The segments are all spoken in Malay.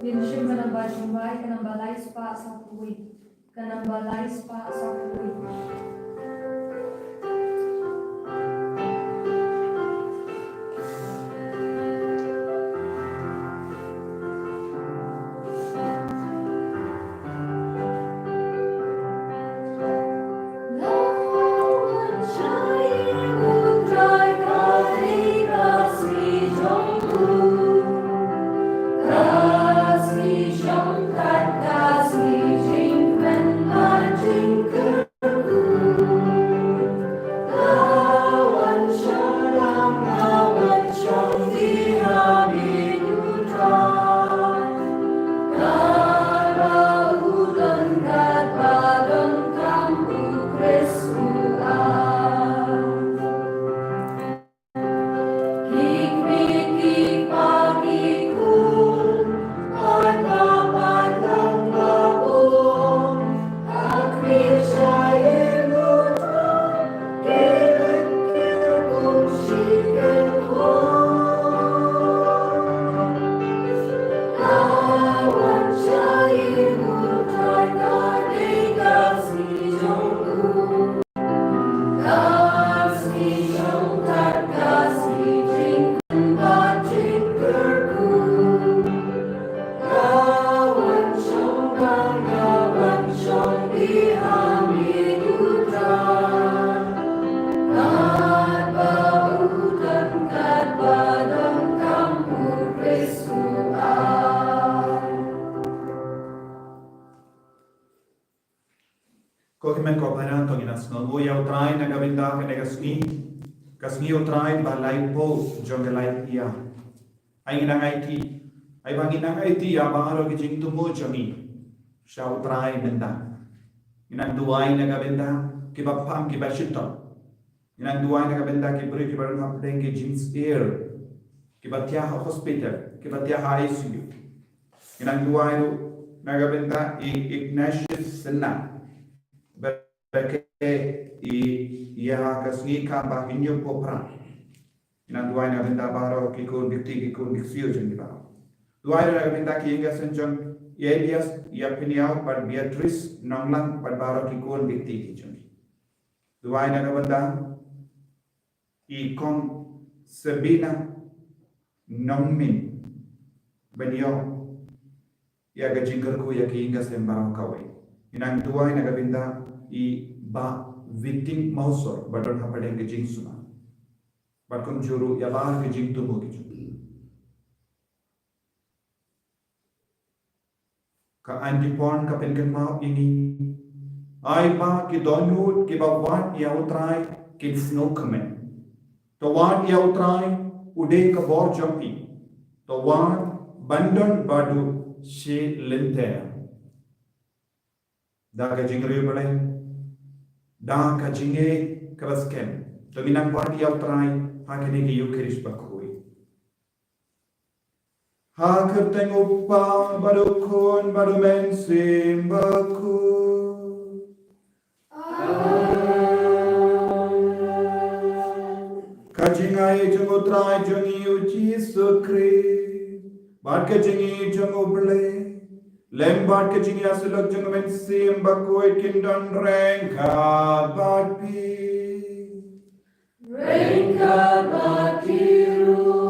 Winshim kanamba jumbai kanamba lai spa sapui kanamba lai spa sapui. Kokimen ko paranto ginas no buya utrai na gabinda ka kasni utrai ba light post jong light ia ay nangay ti ay bangin nangay ti ya bangaro ki jing tumo jongi sha utrai benda inang duai na gabinda ki bapam ki bashito inang duai na gabinda ki buri ki baru hapdeng ki jing air ki batya hospital ki batya ICU inang duai na gabinda Ignatius Senna Perché ia kasni ka ba hinyo popra ina duai na benda baro ki kun dikti ki kun diksio jen di baro duai na benda ki inga senjong Elias ia piniau par Beatrice nonglang par baro ki kon bikti ki chumi duai na kabanda I kong Sabina nongmin benio ia ga jingger ku ia ki inga sembaro kawai inang duai na kabinda I ba victim mausor badon hapadeng ke jing suna barkum juru ia bar ke jing tumu ki chumi ka antipon ka penken mau ini ai ba ki donut ki ba wat ia utrai ki snokemen to wat ia utrai ude ka bor jampi to wat bandon badu she lente da ka jingre bale da ka jinge krasken to minang wat ia utrai hakene ki yukeris bakoi Hakir tengok pa baru kun baru mensim baku. Kajingai jungu trai jungi uji sukri. Bad kajingi jungu bele. Lembad kajingi asulak jungu mensim baku ikindan rengka badpi. Rengka badpiru.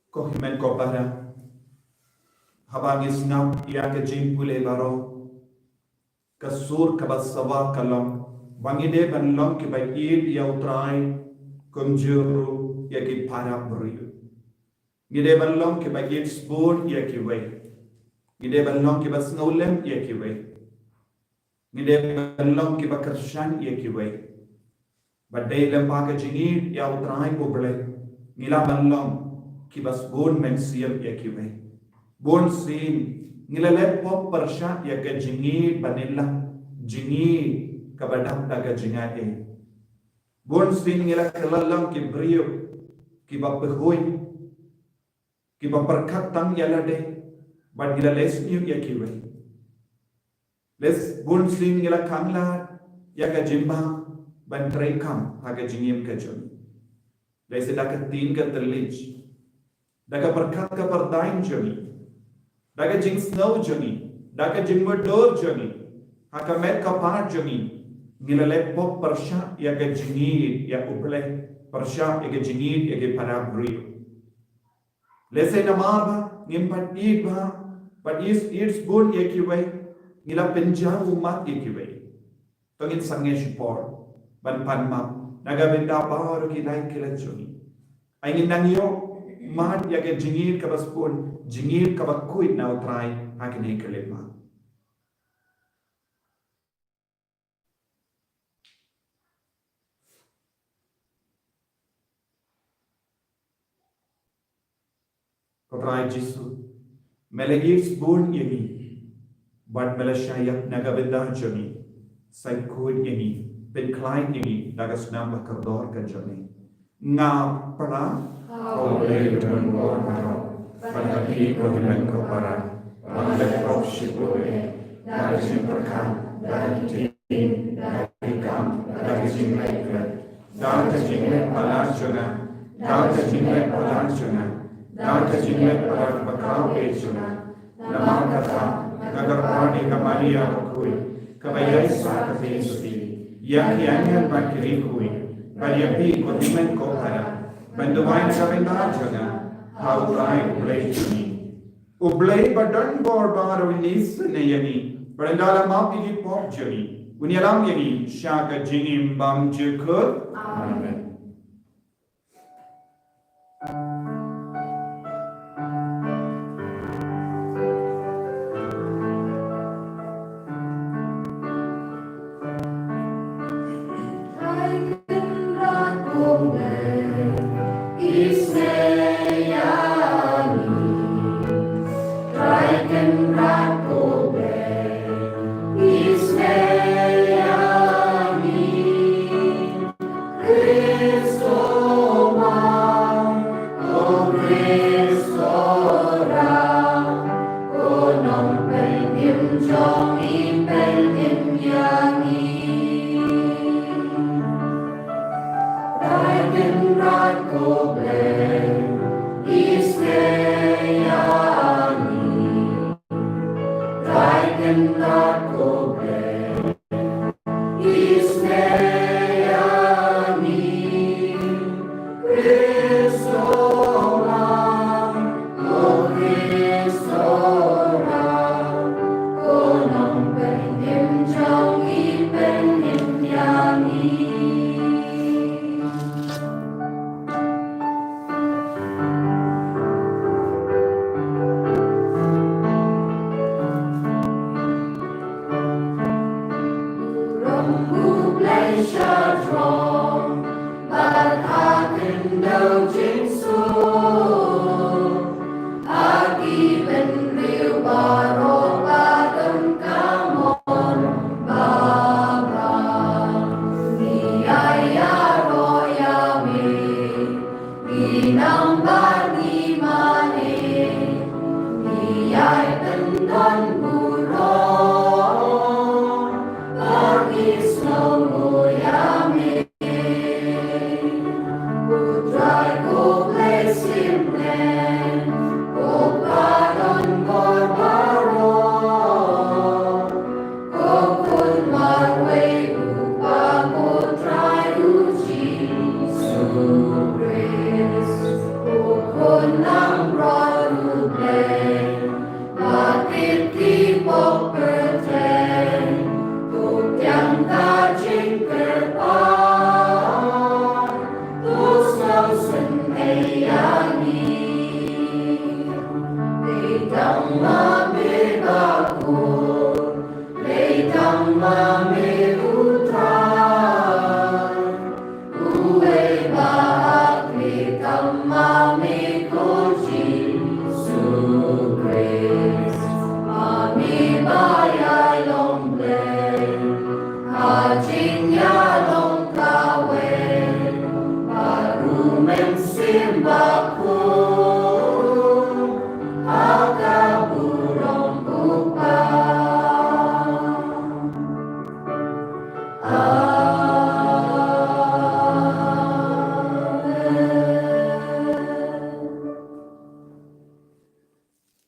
Ko himen ko para habangis nam ia ke jimpule baro kasur kabasawa kalam bangide banlong ke baid ia utrai kumjuru ia ki para beriu ngide banlong ke baid sport ia ki wei ngide banlong ke basnolem ia ki wei ngide banlong ke bakarshan ia ki wei badai lempa ke jingir ia utrai ko bele ngila banlong ki bas bon men siam ya ki ve bon sim ngilale pop parsha ya ka jingi banilla jingi ka badam daga jinga e bon sim ngila kalalam ki brio ki bap hoi ki bap perkat tang ya lade bad ngila les yu ya ki ve les bon sim ngila kamla ya ka jimba ban trai kam ha ka jingim ka jon les daga tin ka terlij daga perkat ka perdain jami daga jing snow jami daga jing modor jami haka met ka par jami ngilale pop persha ya ga jingi ya uple persha ya ga jingi ya ga parabri lese namaba ngim pati ba but is it's good ya ki wai ngila penja umat ya ki wai to ngin sange shipor ban panma naga benda baru ki nai kila jami ai nangyo mat ya ke jingir ka baspon jingir ka bakuit na utrai hakene kelema utrai jisu melegis bon yemi bad melashaya naga benda jami sai kuit yemi ben klein yemi naga snam bakardor ka jami nga para oleh dan warna pada hidup dan keparan pada kopsipure dari simperkan dari tim dari kam dari simlekret dari simlek palasuna dari simlek palasuna dari simlek palas bakau esuna nama kata agar pani kamaria kui kabayai sakati suti yang bakiri kui Baliapi kondimen ko para banduwain sa bendajana how try play ni ublay badan bor baro inis ne yani barandala mapi ki pop jani unyalam yani shaka jingim bam jukut amen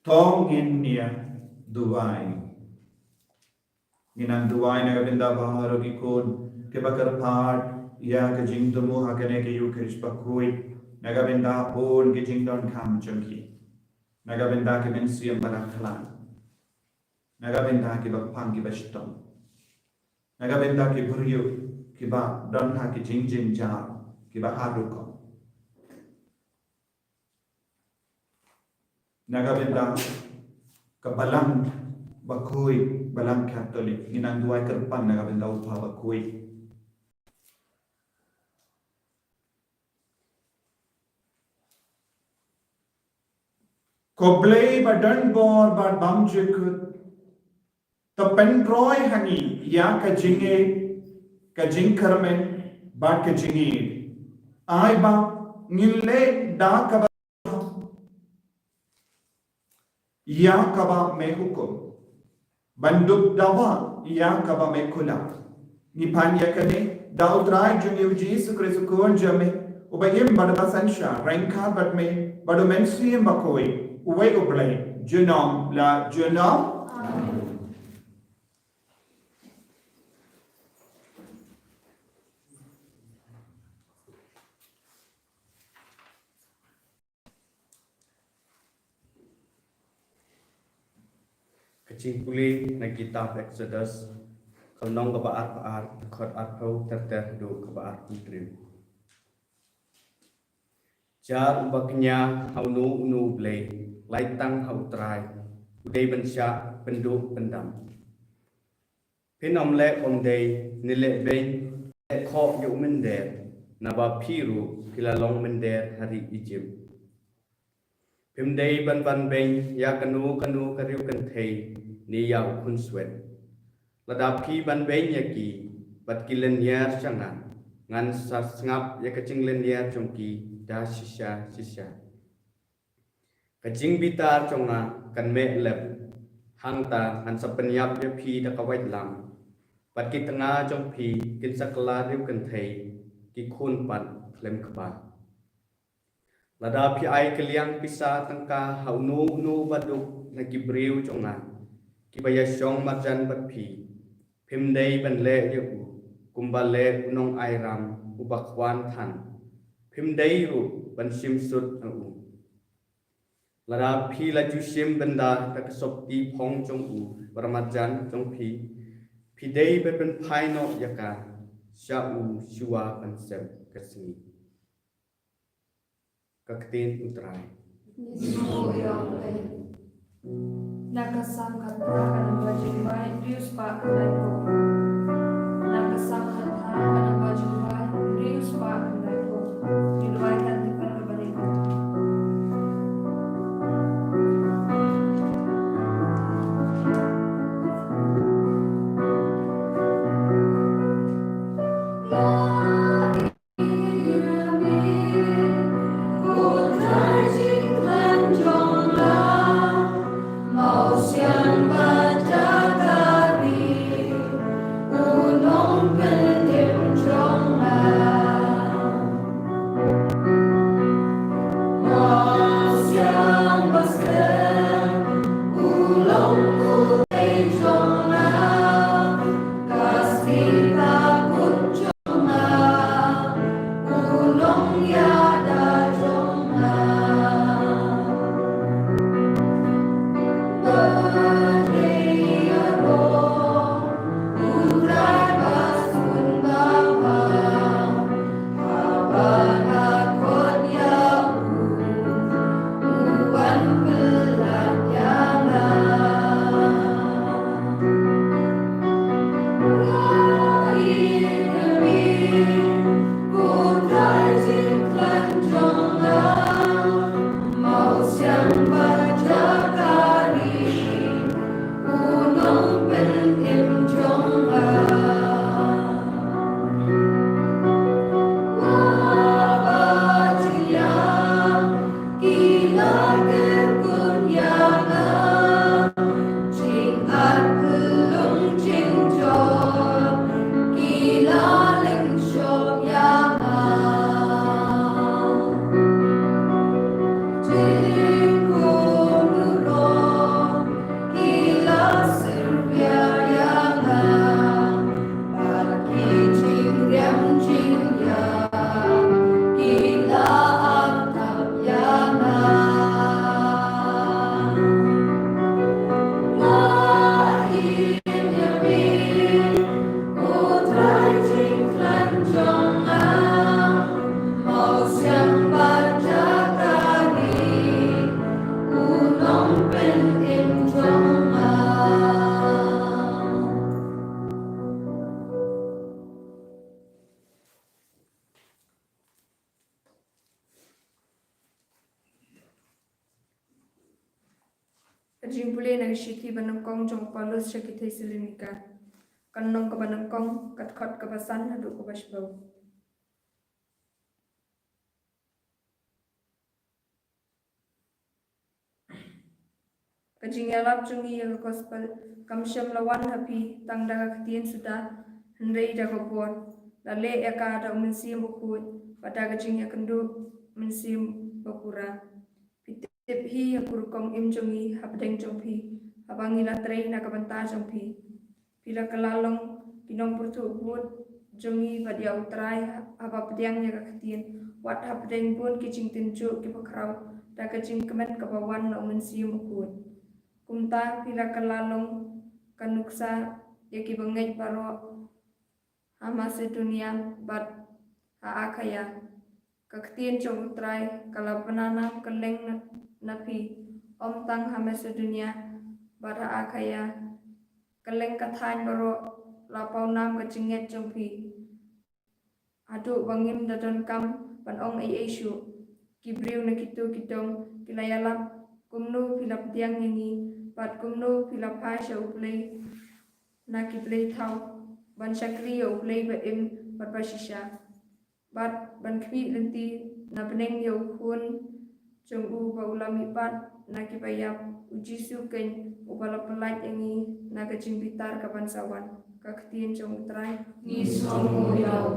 Tongin niya duway. Ginang duway na kabinda baharo gikod kebakarpat ya kajing tumu hakane ke yukish pakuit nagabinda pun gijing don kam chungki nagabinda ke mensiyam baraklan nagabinda ke bakpang ke bastom nagabinda ke buryo ke ba don ha ke jing jar ke ba haruko nagabinda ke balang bakui balang Katolik ginang duway kerpan nagabinda upah bakui Koblei badan bor bad bam jekut the penroy hangi ya ka jing karmen bad ka jingi ai ba ngille da ka ya ka ba me hukum banduk dawa ya ka ba me kula ni panya kane da utrai jungi uji sukre sukon jame ubayim badba sansha ranka bad me badu mensi bakoi Uwe ublay, jenom la jenom. Kecing puli na kitab Exodus kalnong kabaat khot atau terterdu kabaat putrim. Jar ubaknya haunu unu blay laitang hautrai udai bensya penduk pendam. Pinom le omdei nile ben le kho yu mender naba piru kilalong mender hari Egypt. Pimdei ban ben ya kanu kariu kentei ni yau kun swet. Ladapi ban ben yaki bat kilen yer changan ngan sasngap ya kecing len yer chongki da shisha. Kajing bitar chonga kan me lep hangta han sapenyap ya phi da kawait lam pat ki tanga chong phi kin sakla riu kan thei ki khun pat klem khba lada phi ai kliang pisa tangka haunu nu baduk na gibriu chonga kibaya syong majan patpi phimdei ban le yaku kumbale unong airam ubakwan than phimdei ru ban simsut au lara phi la ju sim banda tak sopti phong chong u baramajan chong phi dei ban phai no yaka sha u shua ban sem kasni kaktin utrai Nismo yang nakasam kata kanam bajimbai rius pak kedai ko. Nakasam kata kanam bajimbai rius pak kedai ko. Diluai kan tekan kebalik. Jimpule nang shiti banangkong jong Paulus syaki Thessalonika. Kanong ka banangkong katkot ka basan hadu ka basbaw. Kajingalap jungi yang gospel kamsyam lawan hapi tang daga ketien sudah hendai daga bon. Lale eka ada mensi bukut pada kajing yang kendu mensi bakura. Tip hi yang kurukong im jongi habdeng jongpi abangi latrei na kabanta jongpi pila kelalong pinong purtu ubud jongi badia utrai apa pediang nya kakatien wat habdeng pun kicing tinju ki pakrau da kacing kemen kabawan no mensium ukut kumta pila kelalong kanuksa yaki bengej baro ama sedunia bat haakaya kakatien jong utrai kala penanam keleng napi om tang hame sedunia bara akaya keleng kathain baro lapau nam kachinget jongpi adu bangim dadon kam pan ong ai shu kibriu na kitu kitong kilayalap kumnu pilap diang ini pat kumnu pilap ha sha uplay na kiplay thau ban shakri uplay ba im pat pasisha bat ban kwi lenti na beneng yo khun jong u ba ulami pat na kipayap uji suken ubala pelat yangi na kacing bitar kapan sawan kaktian jong utrai ni somo ya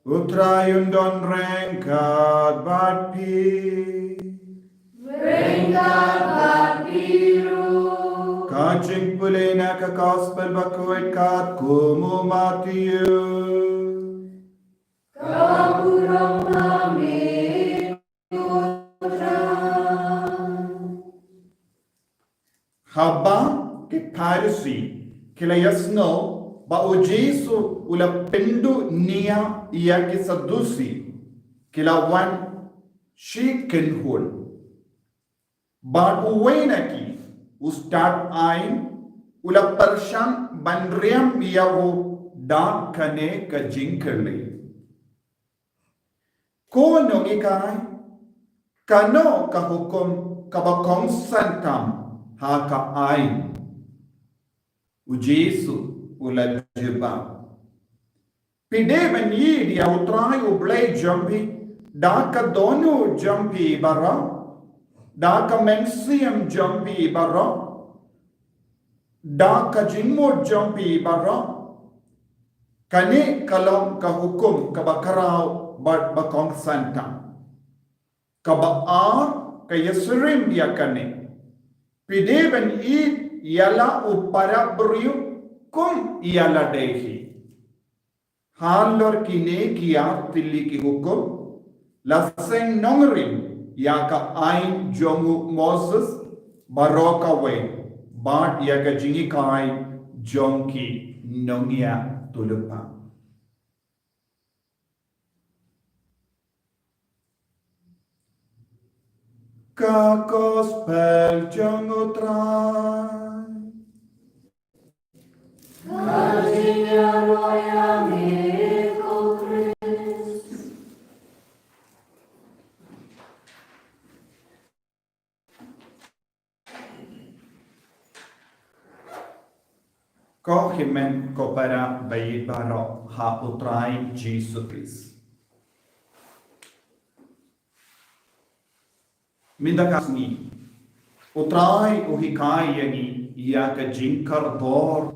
Utrayun don rengkat bat pi. Rengkat bat biru. Kajing pulena ka gospel bakuit kat kumu Matthew. Kapurong kami putra. Haba ke Pharisee kila yasno ba o Jesu ula pendu nia ia ke Sadusi kila wan shiken hol ba uwena ki ustad ain ula persham banriam ia wo dak kane ka jinkerle ko nongi kai kano ka hukum ka ba kong santam ha ka ain o Jesu ula jeba pide bani dia utrai o blay jampi da ka dono jampi bara da ka mensiam jampi bara da ka jinmo jampi bara kane kalom ka hukum ka bakarao ba kong santa ka ba a ka yesrim dia kane pide bani yala upara beriu kum yala dehi halor kine kiya tilli ki hukum laseng nongrin ya ka ain jongu Moses baroka we bat ya ka jingi kai jongki nongya tulupa ka gospel jongu trai Kajinya roya miko Christ. ko himen ko para bayit baro ha utrai Jesus Christ minda kasni utrai uhikai yani ia ka jinkar dor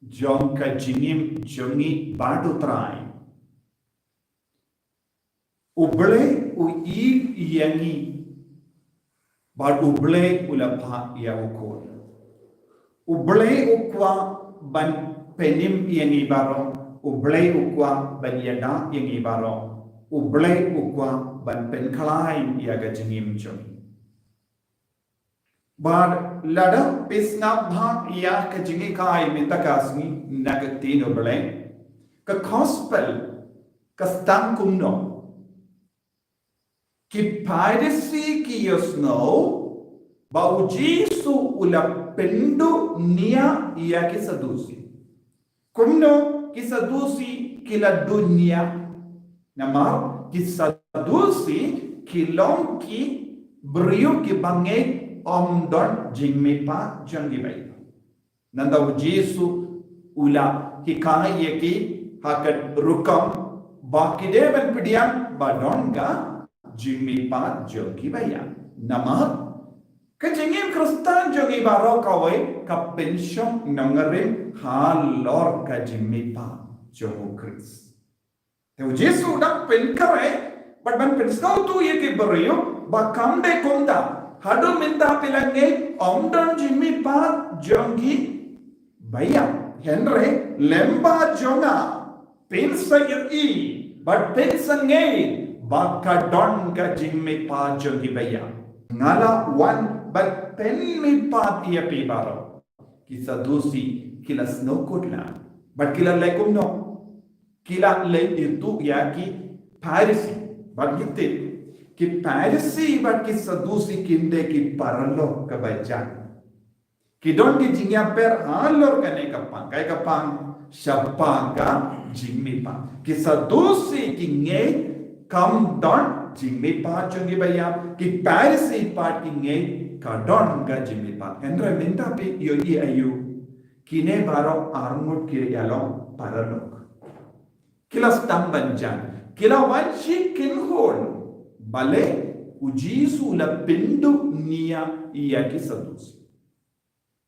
jong ka jingim jongi batu trai uble u i yangi bad uble ulapha ya ukol uble ukwa ban penim yangi baro uble ukwa ban yada yangi baro uble ukwa ban pen khalai ya ga jingim jongi bad lada pisna bha ya ka jingi kai mitakasni nagatino bele ka gospel ka stang kumno ki piracy ki yosno ba o Jesu ula pendu nia ya ki Sadusi kumno ki Sadusi kila dunia nama ki Sadusi kilong ki brio ki bangai om don jingme pa jangi bai nanda o Jesu ula hikai yeki hakat rukam baki devan pidiam badonga jingme pa jangi bai nama ka jingim Kristan jangi baro kawai ka pension nangarim halor ka jingme pa jangu Kris te o Jesu dak pen kare but ban pen skau tu yeki brio ba kamde konda hadu minta pilange omdon jimmy pa jongi baya henry lemba jonga pinsa yi but pinsa ngei baka don ga jimmy pa jongi baya ngala one but pen mi pa tia pi baro ki Sadusi kila snokutla but kila lekum no kila le itu ya ki Pharisee but gitte कि Pharisee but कि Sadusi किंदे कि paralo का बच्चा कि don कि जिंगा पर हालर करने का पांग काय का पांग शप्पा का जिंगमी पांग कि Sadusi किंगे कम don जिंगमी पांग चुंगी भैया कि Pharisee पार्ट किंगे का don का जिंगमी पांग एंड्रे मिंटा पे यो ये आयु किने बारो आर्मुट के यालो paralo किला स्टंब बंजान किला वंशी किन्होल bale o Jesu la pendu nia ia ki Sadusi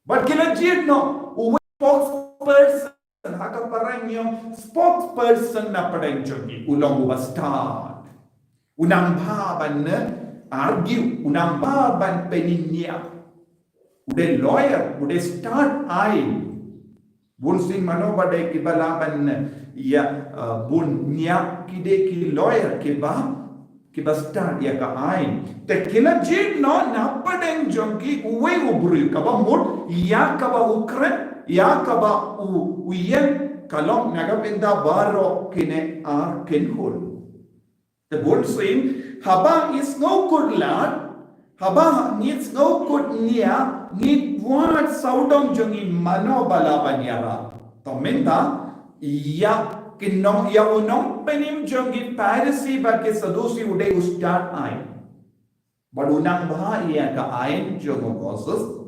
but kila jit no o person haka parang yung spokesperson na parang jogi ulong ubastad unang baban na argue unang baban peninya udah lawyer udah start ain bun sing mano badai kibalaban ya bun niya kide ki lawyer kiba start ya ka ain te kila jid no na padeng jogi uwe ubru kaba mut ya kaba ukren ya kaba uyen kalong nagapinda baro kine ar kenhul the bun sing haba is no good lad haba needs no good niya need what saudong jongi mano balaban yara to menta ya kinong ya unong penim jongi parisi bakke sadusi ude ustad ai badunang bah ya ka ain jongo goses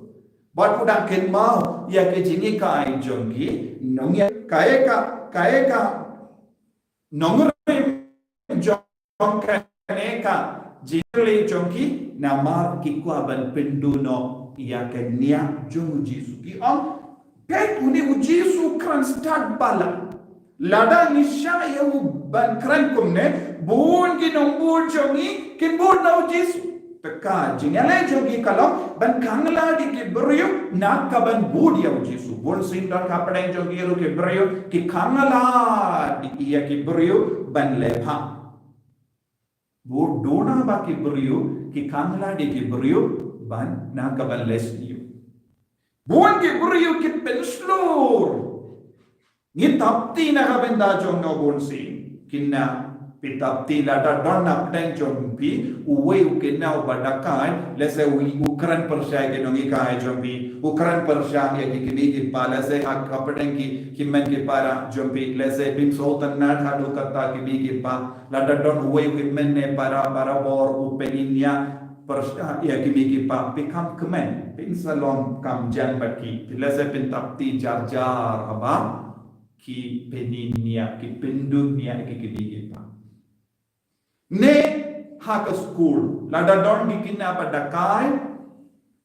but udah ken mau ya ke jingi ka ain jongi nongya kaeka nongre jong kaneka jingli jongi namar kikwa ban penduno ya ke nia jong jisu ki om pek uni ujisu kran start bala lada nisha ya ban kran kumne bun ki nombur jongi kin bun na ujisu peka jingale jongi kalau ban kangla di ke beriu nak kaban bud ya ujisu bun sindar kapadeng jongi ru ke beriu ki kangla di ya ke beriu ban lepha bud dona ba ke beriu ki kangla di ke beriu ban nak kaban lesniu bun ke beriu ki penslur ni tapti na kabenda jong no bun sing kinna pitapti lada donna pdeng jompi uwe ukena ubadakai lese ukran persya ke nongi kai jompi ukran persya ke kini pa lese hak apdeng ki men ke para jompi lese bim sultan na hadu kata ki pa lada don uwe men ne para bor upeninya persya ya ki pa pikam kemen pin salon kam jan baki lese pitapti jar aba ki peninia ki pendunia ki pa ne haka school lada don bikinna padakai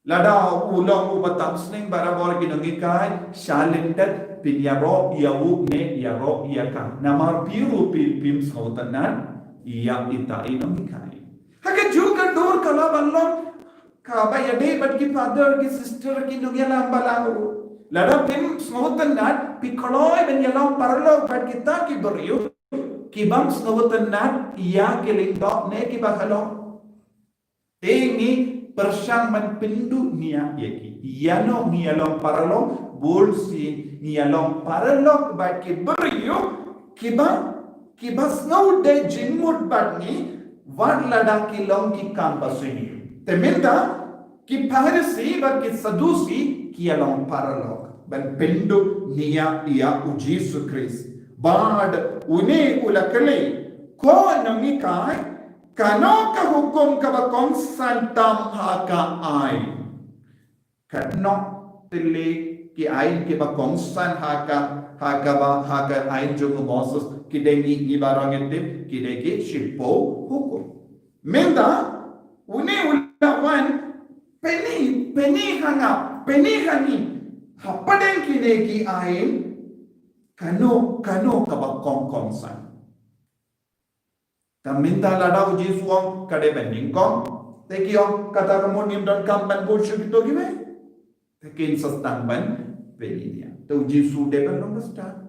lada ulong ubatam sning barabor ginongikai shalindat pinyaro yawu ne yaro yaka namar piru pim sautanan iya ita inongikai haka juga dor kala ballon ka ba yade but ki father ki sister ki nongela balangu lada pim sautanan pikoloi ben yalang parlo but kita ki beriu kibang snawatan nat iya kilingdok ne kibakalo tingi persyang man pindu niya yaki yano ngiyalong paralong bulsi ngiyalong paralong bat kiberiyo kiba snow de jingmut bat ni wat lada kilong ki kampasini teminda ki paharisi bat ki sadusi kiyalong paralong ban pindu niya iya ujisu Kris bad uni ulakali ko nami kai kano ka hukum ka ba konsantam haka ai kano tili ki ai ki ba konsan haka ai jung moses ki dengi ni barangete ki deki shilpo hukum menda uni ulawan peni hani hapadeng ki neki ai kano kaba kong san taminta lada uji suong kade bending kong teki ong kata kamu nim don kampan bullshit itu gime tekin sestang ban peninia te uji su de ban lombasta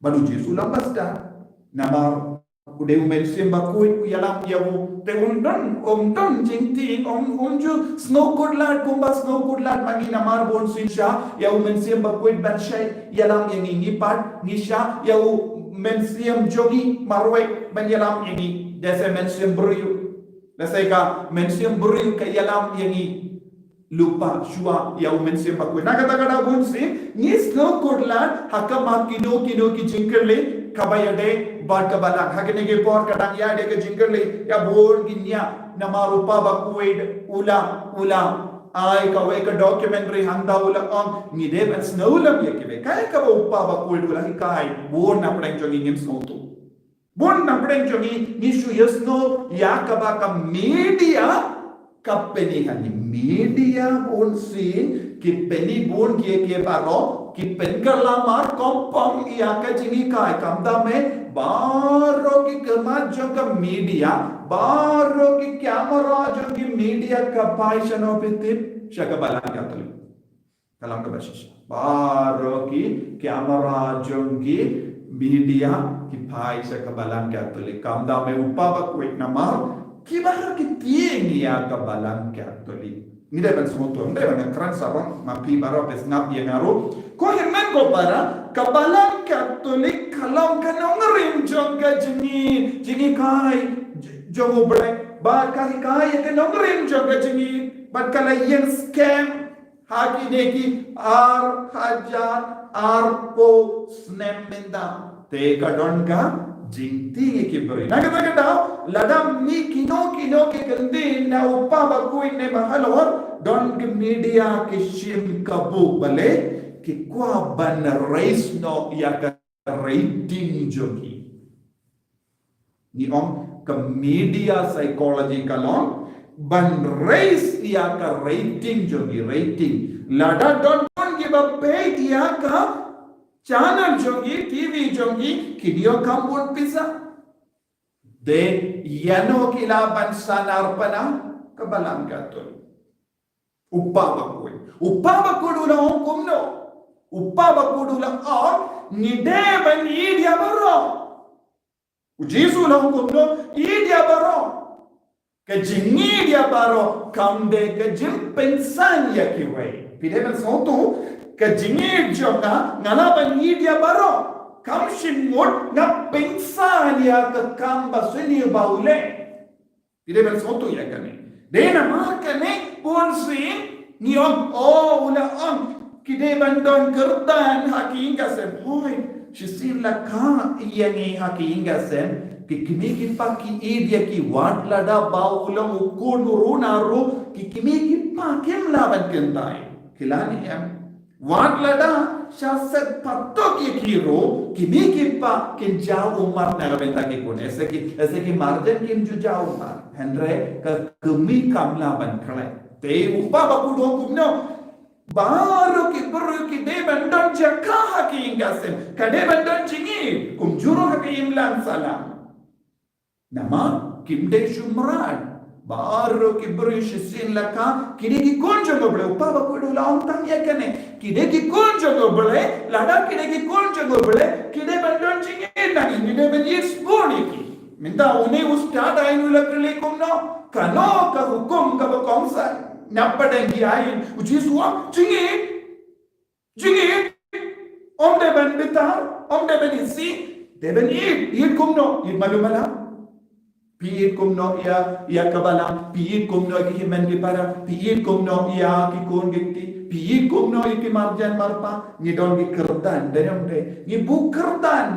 ban uji su lombasta nama ude umen sim bakui yalam yawu te umdon jingti umju snow kudlat kumba snow kudlat magi namar bon sinsha ya umen sim bakui ban shay yalam yang ini pat nisha ya umen sim jogi marwe ban yalam ini desa men sim beriu desa ka men sim beriu ka yalam yang ini lupa shua ya umen sim bakui na kata kata bon sim ni snow kudlat hakama kino ki jingkerle kabayade bad kabalang hakene ke por kadang ya de ke jingkerle ya bor ginya namarupa bakuid ula ai ka we ka documentary handa ula on ni de ben snowlam ye ke kai ka upa bakuid ula kai bor na preng jogi ngim snotu bor na preng jogi ni shu yesno ya ka ba ka media ka peni hani media bon sin ki peni bon ke paro ki pengalamar kompong ia ka jingi kai kamda me baro ki kemajong ka media baro ki camera jong ki media ka paishano pitip shaka balang ka tuli kalam ka bashish baro ki camera jong ki media ki paisha ka balang ka tuli kamda me upaba kwek namar ki bahar ki tieng ia ka balang ka tuli ni depan semutu ni depan kran sarong mapi baro pes ngap dia ngaru ko herman ko para kabalang katolik kalau kanong rim jong ka jingi kai jong obre ba kai kanong rim jong ka jingi bat kala yang scam haki neki ar hajar ar po snap menda te kadon ka jingti ki beri naga daw ladam ni kino ke kande na upa ba kuin ne mahalor don ke media ke shim kabu bale ki kwa ban race no ya ka rating jogi ni om ke media psychology kalon ban race ya ka rating jogi rating lada don ki ba pe ya ka channel jogi TV jogi kidio kampun pisa de yano kilaban sanar pana kabalang gatul upaba ko dula hukum no upaba ko dula on ni de ban idia baro ujisu la hukum no idia baro ke jingi dia baro kamde ke jim pensan ya kiwai pide ban sotu ke jingi jonga ngala ban idia baro kam shimut na pensan ya ke kamba seni baule pide ban sotu ya kane dena makane ponsin niom ula kide bandon kerdan hakinga sem hoy shisin la ka yani hakinga sem ki kimi ki paki idia ki wat lada baulam ukun runaru ki kimi ki pakim laban kentai kilani em wat lada shasat patto ki kiro kimi ki pa kin jau umar na benta ki kun ऐसे ki marjan kim ju jau umar henre ka kimi kam laban khlai te upa baku hukum no baru ki buru ki de bandon jaka haki ingasem kade bandon jingi kum juru haki imlan salam nama kim de shumran baru ki buru shisin laka kide ki konjo goble upa baku do laung tang yakane kide ki konjo goble lada kide ki konjo goble kide bandon jingi nagi kide bendi sponi ki minta une ustad ainu lakle kum no kano ka hukum ka bakongsa napadangi ayin uji suam jingi om de ban bitar om de ban isi de ban eat kumno eat malumala pi kumno ya kabala pi kumno ki men di para pi kumno ya ki kon gitti pi kumno ki marjan marpa ni don ki kerdan denom de ni bu kerdan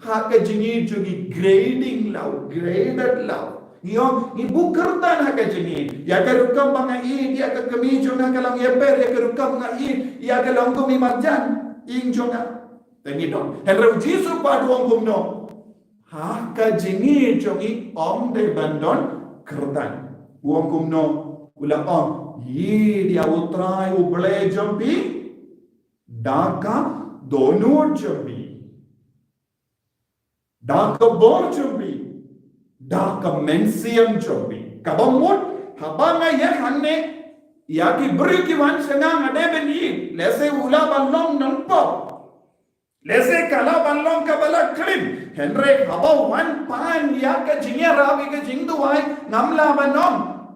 ha ka jingi jogi grading law graded law Yo, ibu kertan haka jini. Ya ke rukam banga i, ya ke kemijo na kalang yeper, ya ke rukam banga i, ya ke langkum imarjan, ing jonga. Tengi dong. Henry Jisu padu angkum no. Haka jini jongi om de bandon kertan. Uangkum no. Ula om. Yi dia utrai uble jombi. Daka donut jombi. Daka bor jombi. Dah kemensiam jobi. Kabamut habanga ya hanne ya ki beri ki wan senang ade beni lese ula balong nampo lese kala balong kabala klim henre haba wan pan ya ka jingya rabi ka jingdu wai namla banom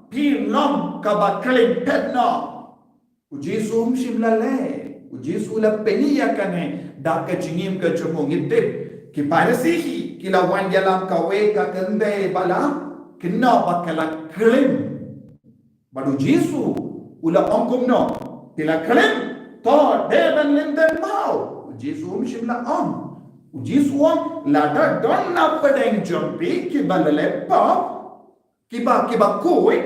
pi nom kabaklim petno uji sum shimla le uji sula peni ya kane dak ka jingim ka chumong idip ki parasihi kila wan jalam kawe ka kende bala kena bakala klim badu Jisu ula ongkum no kila klim to deban linden mau Jisu mshimla on Jisu on lada don na padeng jompi ki balale pa kiba kui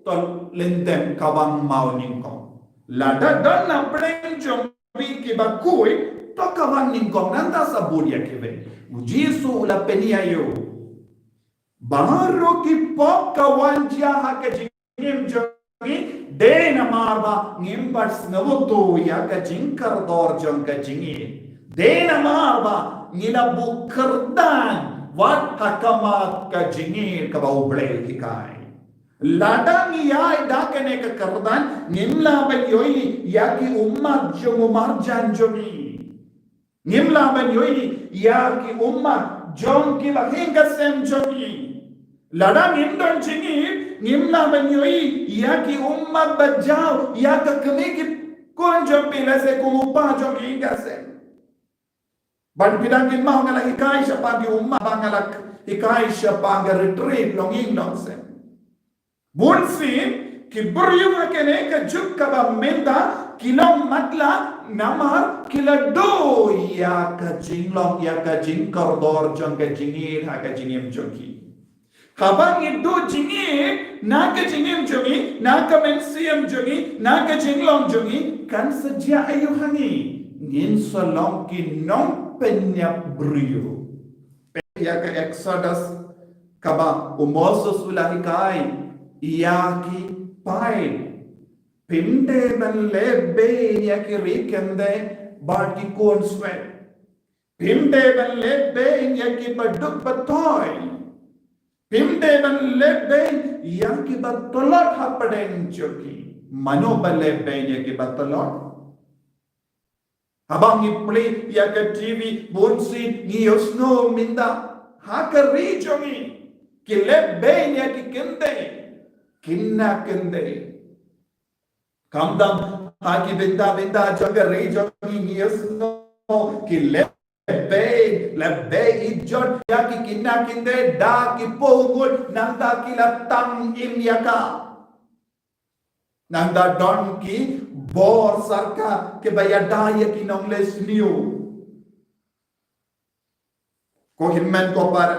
to linden kabang mau ningkong lada don na padeng jompi kiba kui to kabang ningkong nanta sabudia kibe Jisu la penia yo baru ki pok kawan dia hak jingim jogi De na marba ngimbats nawoto ya ka jingkar dor jong ka jingi. De na marba ngila bukerdan wat hakamat ka jingi ka bauble hikai. Ladang iya ida kene ka kardan ngimla ban yoi ya ki ummat jong marjan jomi. Ngimla ban yoi ya ki ummat jong ki bahinga sem jomi. Ladang indon jingi ngimla ban yoi ya ki ummat bajau ya ka kene ki kon jomi lase kumupa jomi gasem. Ban pidangin mau ngala hikai siya pagi umma bangalak hikai siya pagi retreat longing longsem. Bunsin ki buryunga kene ka juk ka ba menda kilong matla namar kila do ya ka jinglong ya ka jingkar dor jong ka jingir ha ka jingim jogi. Habang itu jingir na ka jingim jogi na ka mensiam jogi na ka jinglong jogi kan saja ayuhangi ngin salong ki nong penyap brio. Ya ke Exodus kaba Moses ulahikai iaki pai pinde ban lebe ya ki rikende bati kon sweat pinde ban lebe ya ki baduk batoy pinde ban lebe ya ki batolot hapaden joki mano ban lebe ya ki batolot. Habang i-play ya ka TV bunsi ni yosno minda haka rijongi kilebe ya ki kende kinna kende kamdam haki binda jaga rijongi ni yosno kilebe lebe ijon ya ki kinna kende da ki pungul nanda kilatang imyaka nanda don ki bor sarka ke baya daya ki nongles niu ko himmen ko par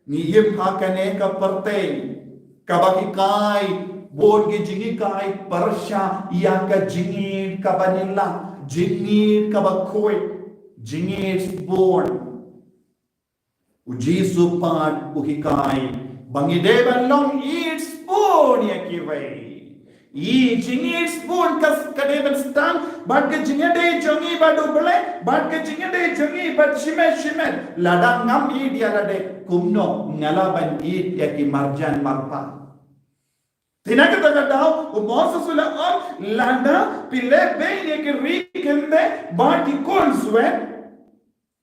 ni yim ha kane ka parte ka baki kai bon ki jingi kai parsha ya ka jingi ka banilla jingi ka bakoi jingi is born uji supat uhikai bangi devan long it's born ya ki vai I jingi spoon kas kadeban stang bat ke jingi de jongi badu bole bat ke jingi de jongi bat shime ladang ngam I dia lade kumno ngala ban I ya ki marjan marpa tina ke daga dau Moses ula on lada pile be ne ke ri kende bat ki kon swe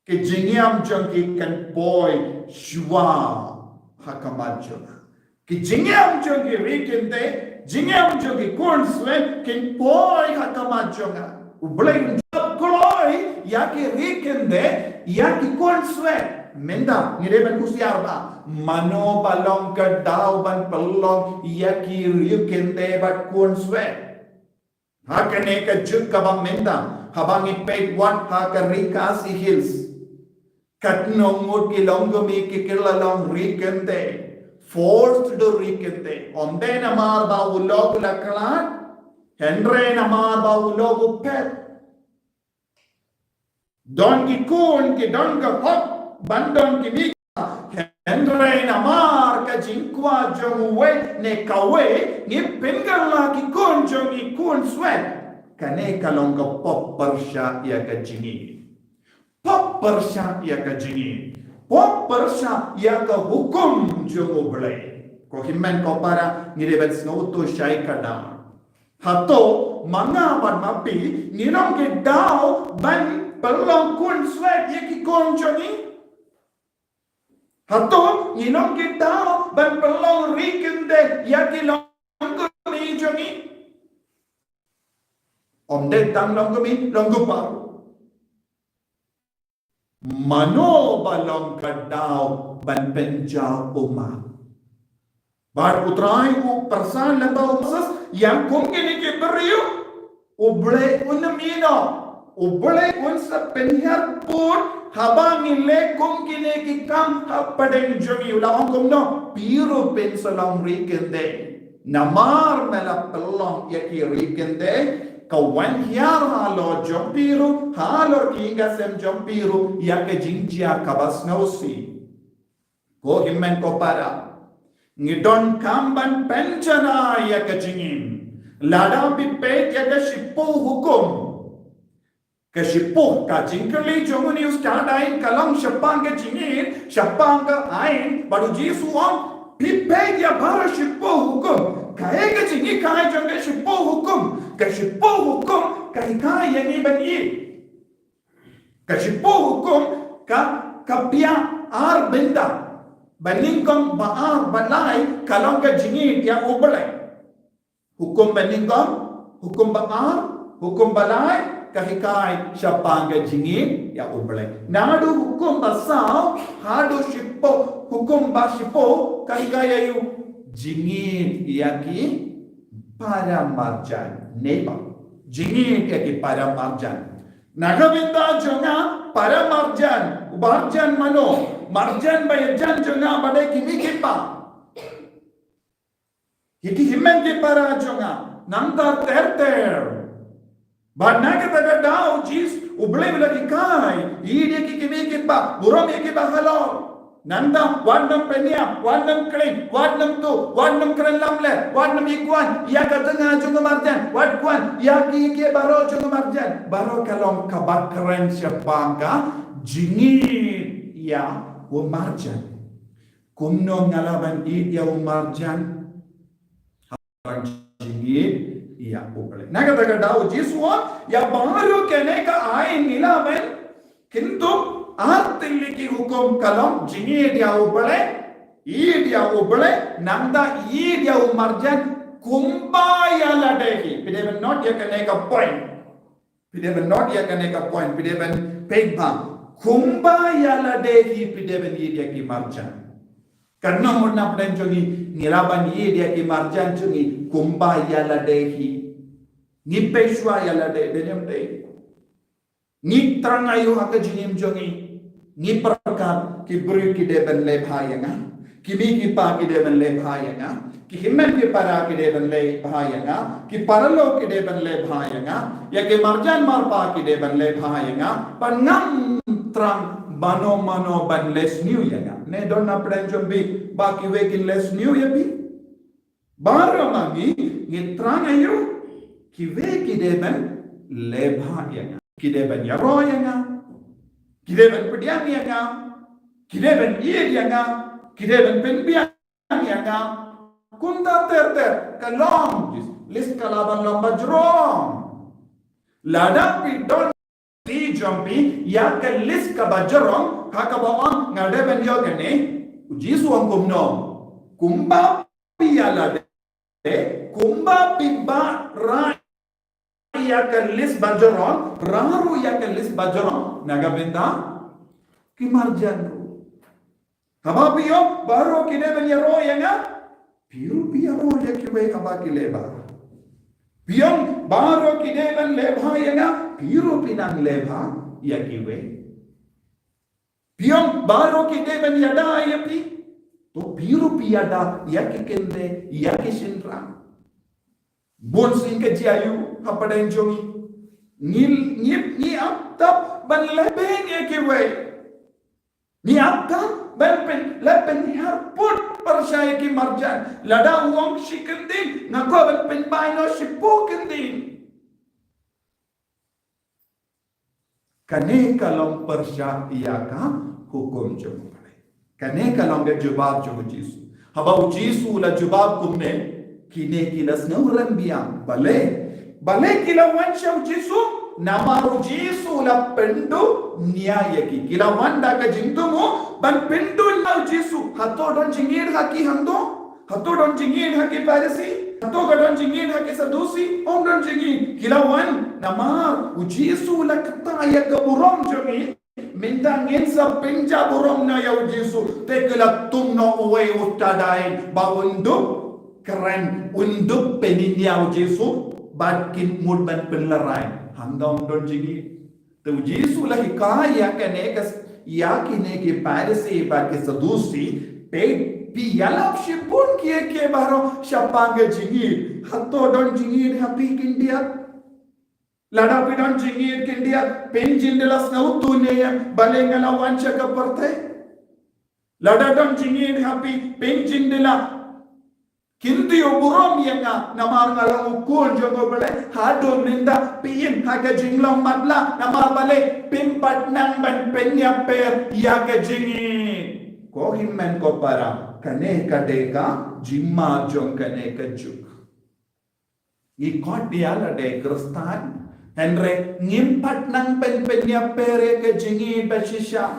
ke jingi am jongi kan boy shwa hakamajo ke jingi am jongi ri kende Jingam jogi kon swen kin boy hakama jonga ublay job kloy yaki rikende yaki kon swen menda ngire ban kusiar ba mano balong ka daw ban pelong yaki rikende bat kon swen hakane ka juk ka ba menda habang ipay wat haka rikasi hills katnong mut kilonggomi kikilalong rikende forced to rikente onde namar ba ulog laklan henre namar ba ulog pet don ki kun ki don ka hot bandon ki mi henre namar ka jinkwa jongwe ne kawe ni pengala ki kun jongi kun sweat kane kalong ka pop parsha ya ka jingi pop parsha ya ka jingi Pop persya ya ke hukum jongo belai. Ko himmen ko para ngireban snow to syai kada. Hato manga ban mapi nirong ke dao ban pelong kun sweat ye ki kon jongi. Hato nirong ke dao ban pelong rikende ya ki long kumi jongi. Omde tang long kumi long kuparu. Mano balong kadau ban penja uma bar utrai u persan lamba Moses yang kongkini ke beriu uble unamino uble unsa penhar pun habang ile kongkini ki kam hapadeng jomi ulawang komno piro pensalang rikende namar mela pelong yaki rikende kawan hiar halo jompiru halo kinga sem jompiru ya ke jingjia kabas nausi ko himmen ko para ngidon kamban penjana ya ke jingin Lada pipe jaga shipo hukum. Ke shipo ka jingkeli jomuni ustadain kalang syapang ke jingin, syapang ke ain, baru jisuang pipe ya bara shipo hukum. Kaya ke jingi kaya jangka shipo hukum. Ke shipo hukum kaya yang ni bani. Ke shipo hukum ka pia ar benda. Bandingkan baar balai kalau ke jingin yang ubalai. Hukum bandingkan, hukum baar, hukum balai, kahikai syapang ke jingin yang ubalai. Nadu hukum basau, hadu shipo, hukum basipo, kahikai ayu jingin yaki paramarjan neba. Jingin yaki paramarjan. Nagabinda jonga paramarjan, ubarjan mano. Marjan bayajan jonga badai kimi kipa. Iki himmen ke para jonga nanta ter. Badna ke taga dau jis uble bila dikai. Ide ki kimi kipa buram eki bahalo. Nanda warnam penia, warnam kering, warnam tu, warnam keren lamle, warnam ikuan. Ia katanya jonga marjan, wadkuan. Ia ki baro jonga marjan. Baro kalong kabak keren siapangka jingin ya umarjan. Kumno ngalaban dia umarjan. Orang jingin ia uble. Naga taga dau jiswa ya baru kene ka ain nilaben kintu artilli ki hukum kalam jingin dia uble. I dia uble nanda I dia umarjan kumbaya ladehi. Pideven not ya kene ka point. Pideven not ya kene ka point. Pideven pegba. Kumbaya ladehi pideven dia ki marjan. Karena murna peden jongi nilaban dia ki marjan jongi kumbaya ladehi. Ni peshwa ya lade benem de. Ni trangayu haka jinim jongi. Ni perkat ki beri ki deben le bhayanga. Kimi ki pa ki deben le bhayanga. Ki himmen ki para ki deben le bhayanga. Ki paralo ki deben le bhayanga. Ya ki marjan marpa ki deben le bhayanga. Panam trang mano ban les new yanga. Ne don na prenjombi baki wekin les new yapi. Baro mangi ni trang ayu ki weki deben le bhayanga. Ki deben yaro yanga. Ki deben pediam yanga. Ki deben ir yanga. Ki deben penbiang yanga. Kunda ter kalong list kalaban lomba jrom. Lada pidon di jompi ya ke list ka bajrong kakabawang ngade ben yogene jisu ang kumno kumba piyala de kumba pimba ra ya ke list bajrong raru ya ke list bajrong naga benda kimarjan habapiyo baro kine ben yaro yanga piru piyaro ya kiwe kabaki leba Piang baro kideban lebha yanga piru pinang lebha yakiwe. Piang baro kideban yada yapi to piru piyada yakikende yakisindra. Bon singke jayu hapaden jongi ni aptap ban leben yakiwe. Ni aptap ban pen leben harput percaya ki marjan lada uang shikendin ngako ban pen baino shipokendin kane kalong persya iyaka hukum jom kane kalong ga jawab jom jisu haba jisu la jawab kumne kine kilas na urambiang bale kilawan siya jisu Namaru jisu la pendu niyayaki kilawan daga jintu mo ban pendu la jisu hato don jingir haki hando hato don jingir haki parisi hato don jingir haki sadusi om don jingir kilawan namar jisu la kataya gaburom jongi minta ngensa penja burom na ya jisu tekela tumno uwe utadain ba unduk keren unduk peninya jisu badkin mudban penlerai Handam don jigi to jisu la hikaya kane kas yakine ke parisi ba ke sadusi pe piyalap shipun ke baro shapanga jigi hatto don jigi happy india lada pi don jigi india pen jindelas na utune balengala wancha ka parte lada don jigi happy pen jindela Kinti uburom yenga namar ngalang ukul jongo bale hado minda piin haga jinglong matla namar bale pimpat nang ban penya per yaga jingi ko himmen ko para kane kadeka jimma jong kane kajuk ikot dia lade kristan henre ngimpat nang penya per ke jingi bashisha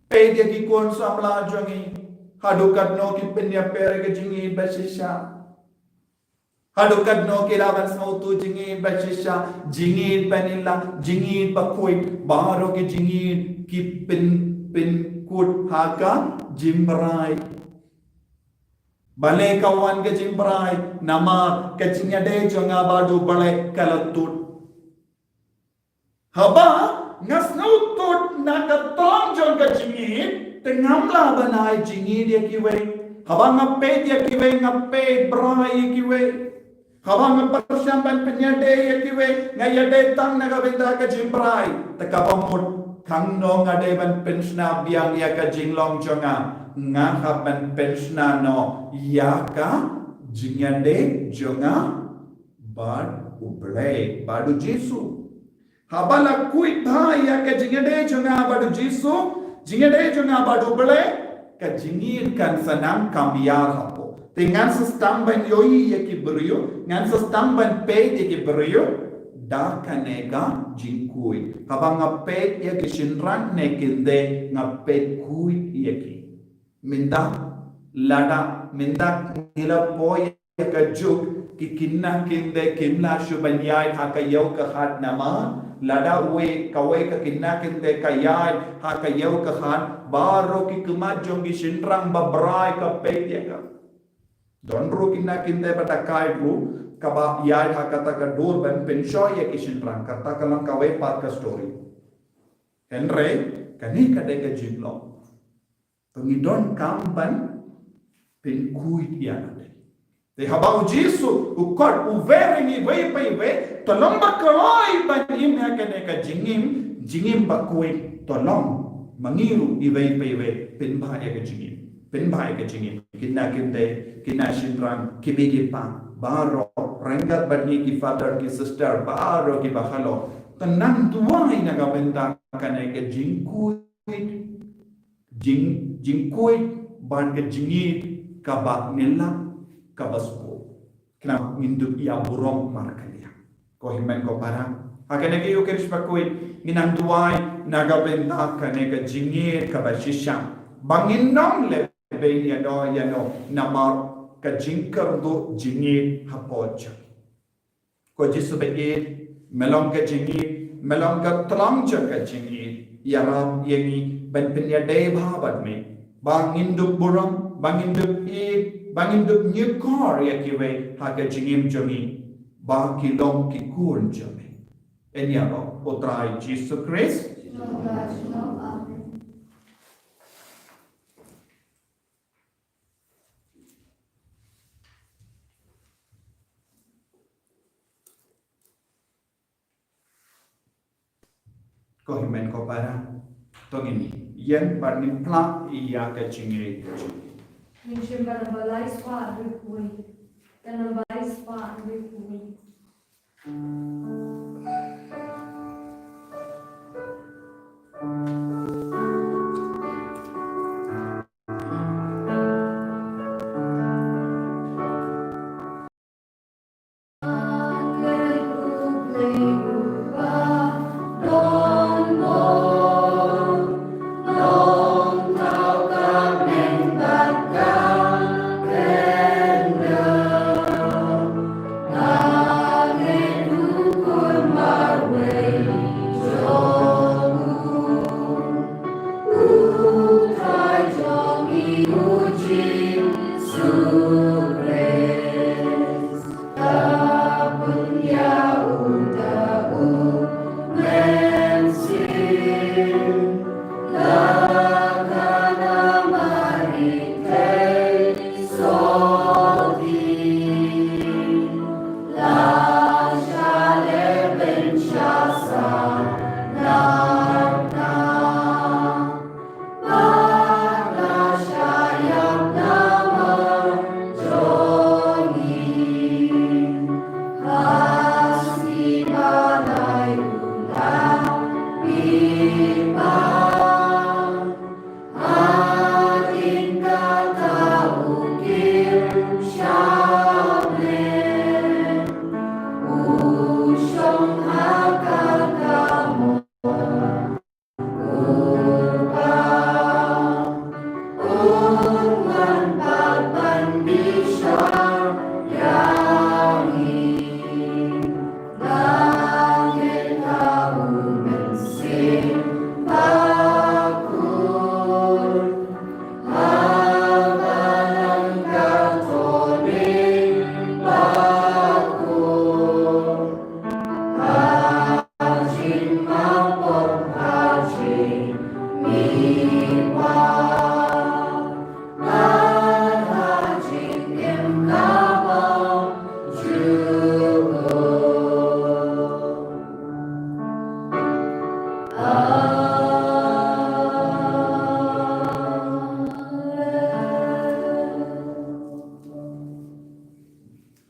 pe dia ki kon samla jongi Hadukat no ki penya per ke jingi bashisha Hadukat no ki laban smautu jingi bashisha jingi panilla jingi bakoi baro ki jingi ki pin kut haka jimbrai bale kawan ke jimbrai nama ke jingade jonga badu bale kalatut haba ngasnautut nakatong jong ke jingi Tengamla banai jingi dia kiwe, habang ngape dia kiwe ngape berai kiwe, habang ngapersampan penyade dia kiwe ngayade tang nagabenda ka jimbrai, tekapamut kang no ngade ban pensna biang ya ka jinglong jonga, ngahaban pensna no ya ka jingyade jonga bad ublay badu Jesu, habala kuit bhai ya ka jingyade jonga badu Jesu. Jingade junga badu bele ka jingir kan sanam kambiar hapo tengan sistam ban yoi yeki beriyo ngan sistam ban pe yeki beriyo da kanega jingkui habang ngape yeki shinran nekinde ngape kui yeki minda lada minda nila poy ka juk ki kinna kinde kimla shubanyai hakayau ka hat nama lada we kawe ka kinnakin de kayay ha kayaw ka khan baro ki kumadjong gi shinrang babrai ka petya ka donro kinnakin de patakai ru kaba yay ha kata ka dur ban penshoy ki shinrang kata kalang kawe par ka story henre kani ka de ka jiblo to ni don kamban pen kuit ya de habau Jesu ukot uveringi we pe we tolong bakaloi ban im ha kane ka jingim bakui tolong mangiru iwei pe we pin ba ya ka jingim kinna kinde kinna shinrang kibigi pa baro rangat bani ki father ki sister baro ki bahalo tenang tuai na ka benta kane ka jingkui ban ka jingit ka bak nila kabaspo kena mindup ia burong markalia ko himen ko para hakane ke yo kerish bakoi minang duai naga benda kane ka jingir ka bashisha bangin nong le be ya no namar ka jingkar do jingir hapocha ko jisu be melong ka jingir melong ka tlang ka jingir yaram yemi ban pinya de bhabat me bangin du burong bangin du nyekor ya kiwe haka jingim jomi ba kilong kikun jomi enyaro potrai Jesus Christ ko himen ko para tongini yen barni plak iya ka jingir Minshim balai spa rikui, dan balai spa rikui.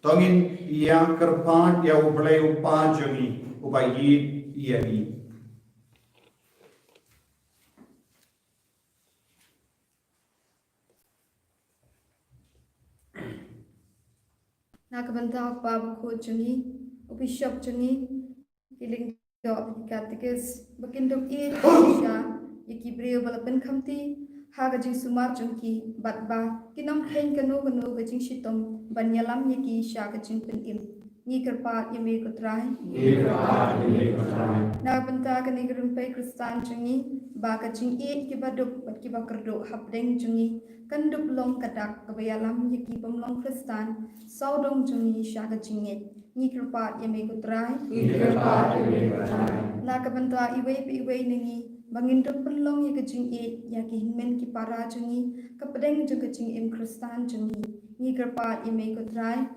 Tongin yang kerpat ya ublay upa jengi ubayi yani. Nakabanta pa buku jengi ubishop jengi iling do katikes bakindok Isha yaki brio balapan khamti haga jing sumar jengki batba kinam pen kanu gajing shitom banyalam yaki Isha gajing penim ni kerpat yame kutrai nakabanta kani gerumpai kristan jengi ba gajing kibaduk bat kibakerdo hapdeng jengi kandup long kadak kabayalam yaki pemlong kristan saudong jengi Isha gajing ni kerpat yame kutrai nakabanta iwe nengi bangin dok penlong ya kecing ya kihinmen ki para jengi kapedeng jeng kecing kristan jengi ni kerpat ime kutrai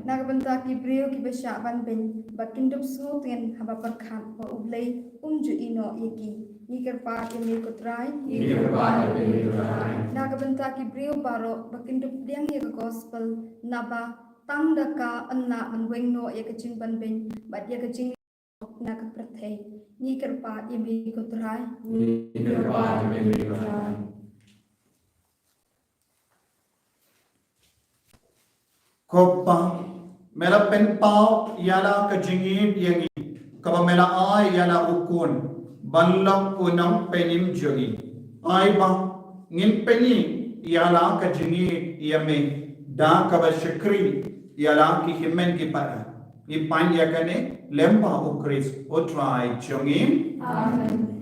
nakabanta ki brio ki besya ban ben bakin dok sngoten haba perkhat ba ublei ju ino yaki ni kerpat ime kutrai nakabanta ki brio baro bakin dok diang ya gospel naba tang daka anna manweng no ya kecing ban ben bat ya kecing nak perthai ni kerpat yemi kutrai Kopa mela pen pau yala kajingit yangi kaba mela ay yala ukun banlang unang penim jengi ay ba ngin peni yala kajingit yame da kaba shakri yala ki himen ki para ipan yakane lempa ukris otrai jengi amen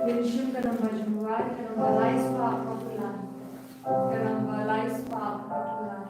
Winshim kanang bajuai kanang balai spa papulan. Kanang balai spa papulan.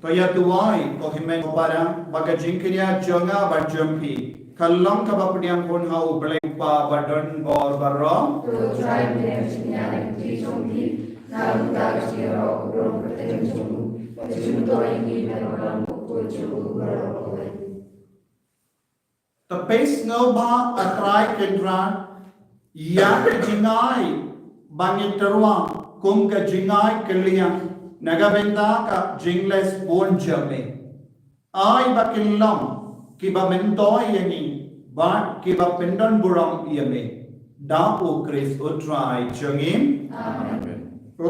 Kaya tuai ko himen parang bagajing kanya jonga barjumpi kallam ka bapdiam kon hau blai pa badon bor barro to try them sinya di jombi na uta siro rom pertem jomu pajunto ini dalam ko jomu baro tapes no ba atrai kendran ya jingai bangit terwa kum ka jingai keliang nagabenta ka jingles bon jame ay bakillam ki ba mentoy yani ba ki ba pendon buram yame da o kris utrai jangim amen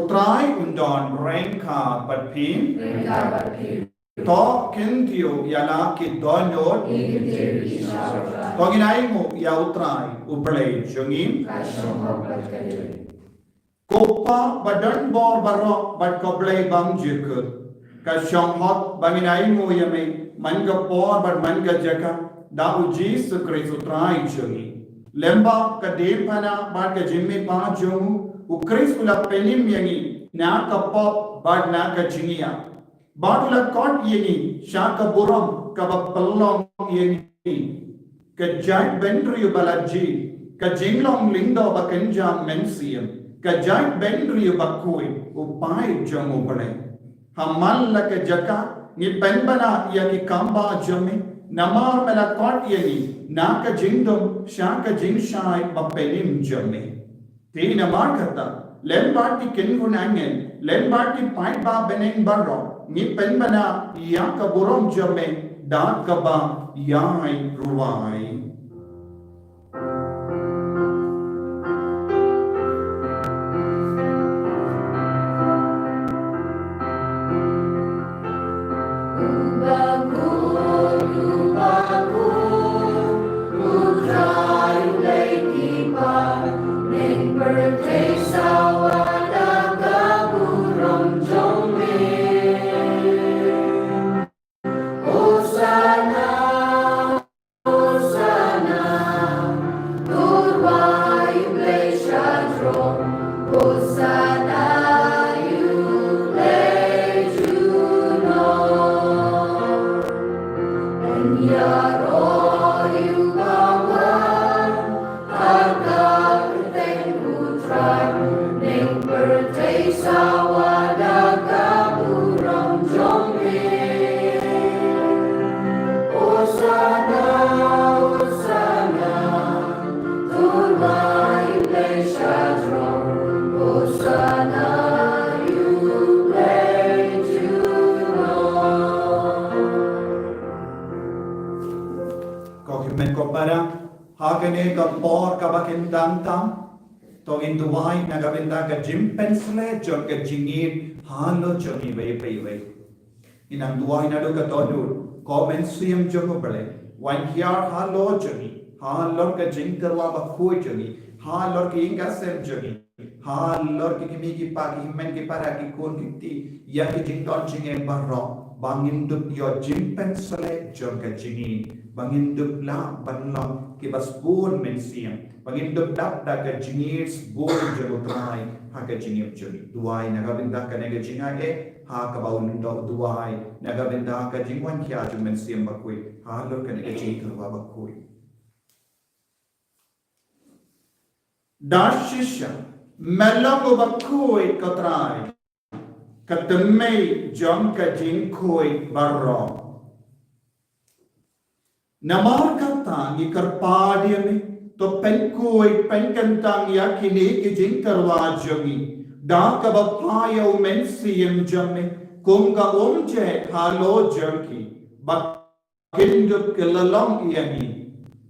utrai undon renka patpin to kindio yala ki donot to ginai mo ya utrai ublay jangim Kopa badan bor barok bat koblay bang jikut ka shong hot banginai mo yame man ka por but man ka jaka da u Jesus Christ trai chungi lemba ka de pana ba ka jimme pa jomu u Christ ula penim yangi na ka pop ba na ka jingia ba ula kot yangi sha ka buram ka ba pallong yangi ka jai bendri balaji ka jinglong lindo ba kenjam mensiam ka jai bendri ba koi u pai jomu bale hamal la ka jaka ni penbana ya ki kamba jame namar mela kot yangi na ka jingdom sha ka jingshai ba penim jame te namar kata lemba ti kengun angen lemba ti pai ba beneng barro ni penbana ya ka burom jame da ka ba yai ruai Hakene ka por ka bakin tam to in duwai na gabinda ka jim pensle jon ka jingin halo joni ve pe ve inang duwai na do ka tonu comment siam jogo bale wan hiar halo joni halo ka jing karwa ba khoi joni halo ki inga sem joni halo ki kimi ki pa ki men ki para ki kon ki ya ki jing don jing em barro bangin dup yo jim pensle jon ka jingin bangin dup la banlo ki bas bon men siam bangin dup dap da ka jingir bon jogo trai ha ka jingir joni duai na gabinda ka nega jinga e ha ka baun do duai na gabinda ka jingwan kya jo men siam ba koi ha lo ka nega jing karwa ba koi dashisha melang ba koi ka trai ka tmei jom ka jing koi barro namar kantang ikar padiame to penkoi penkantang yakini ki jing karwa jogi da ka ba payo men siam jamme kunga omje halo jogi ba kindup kelalong yami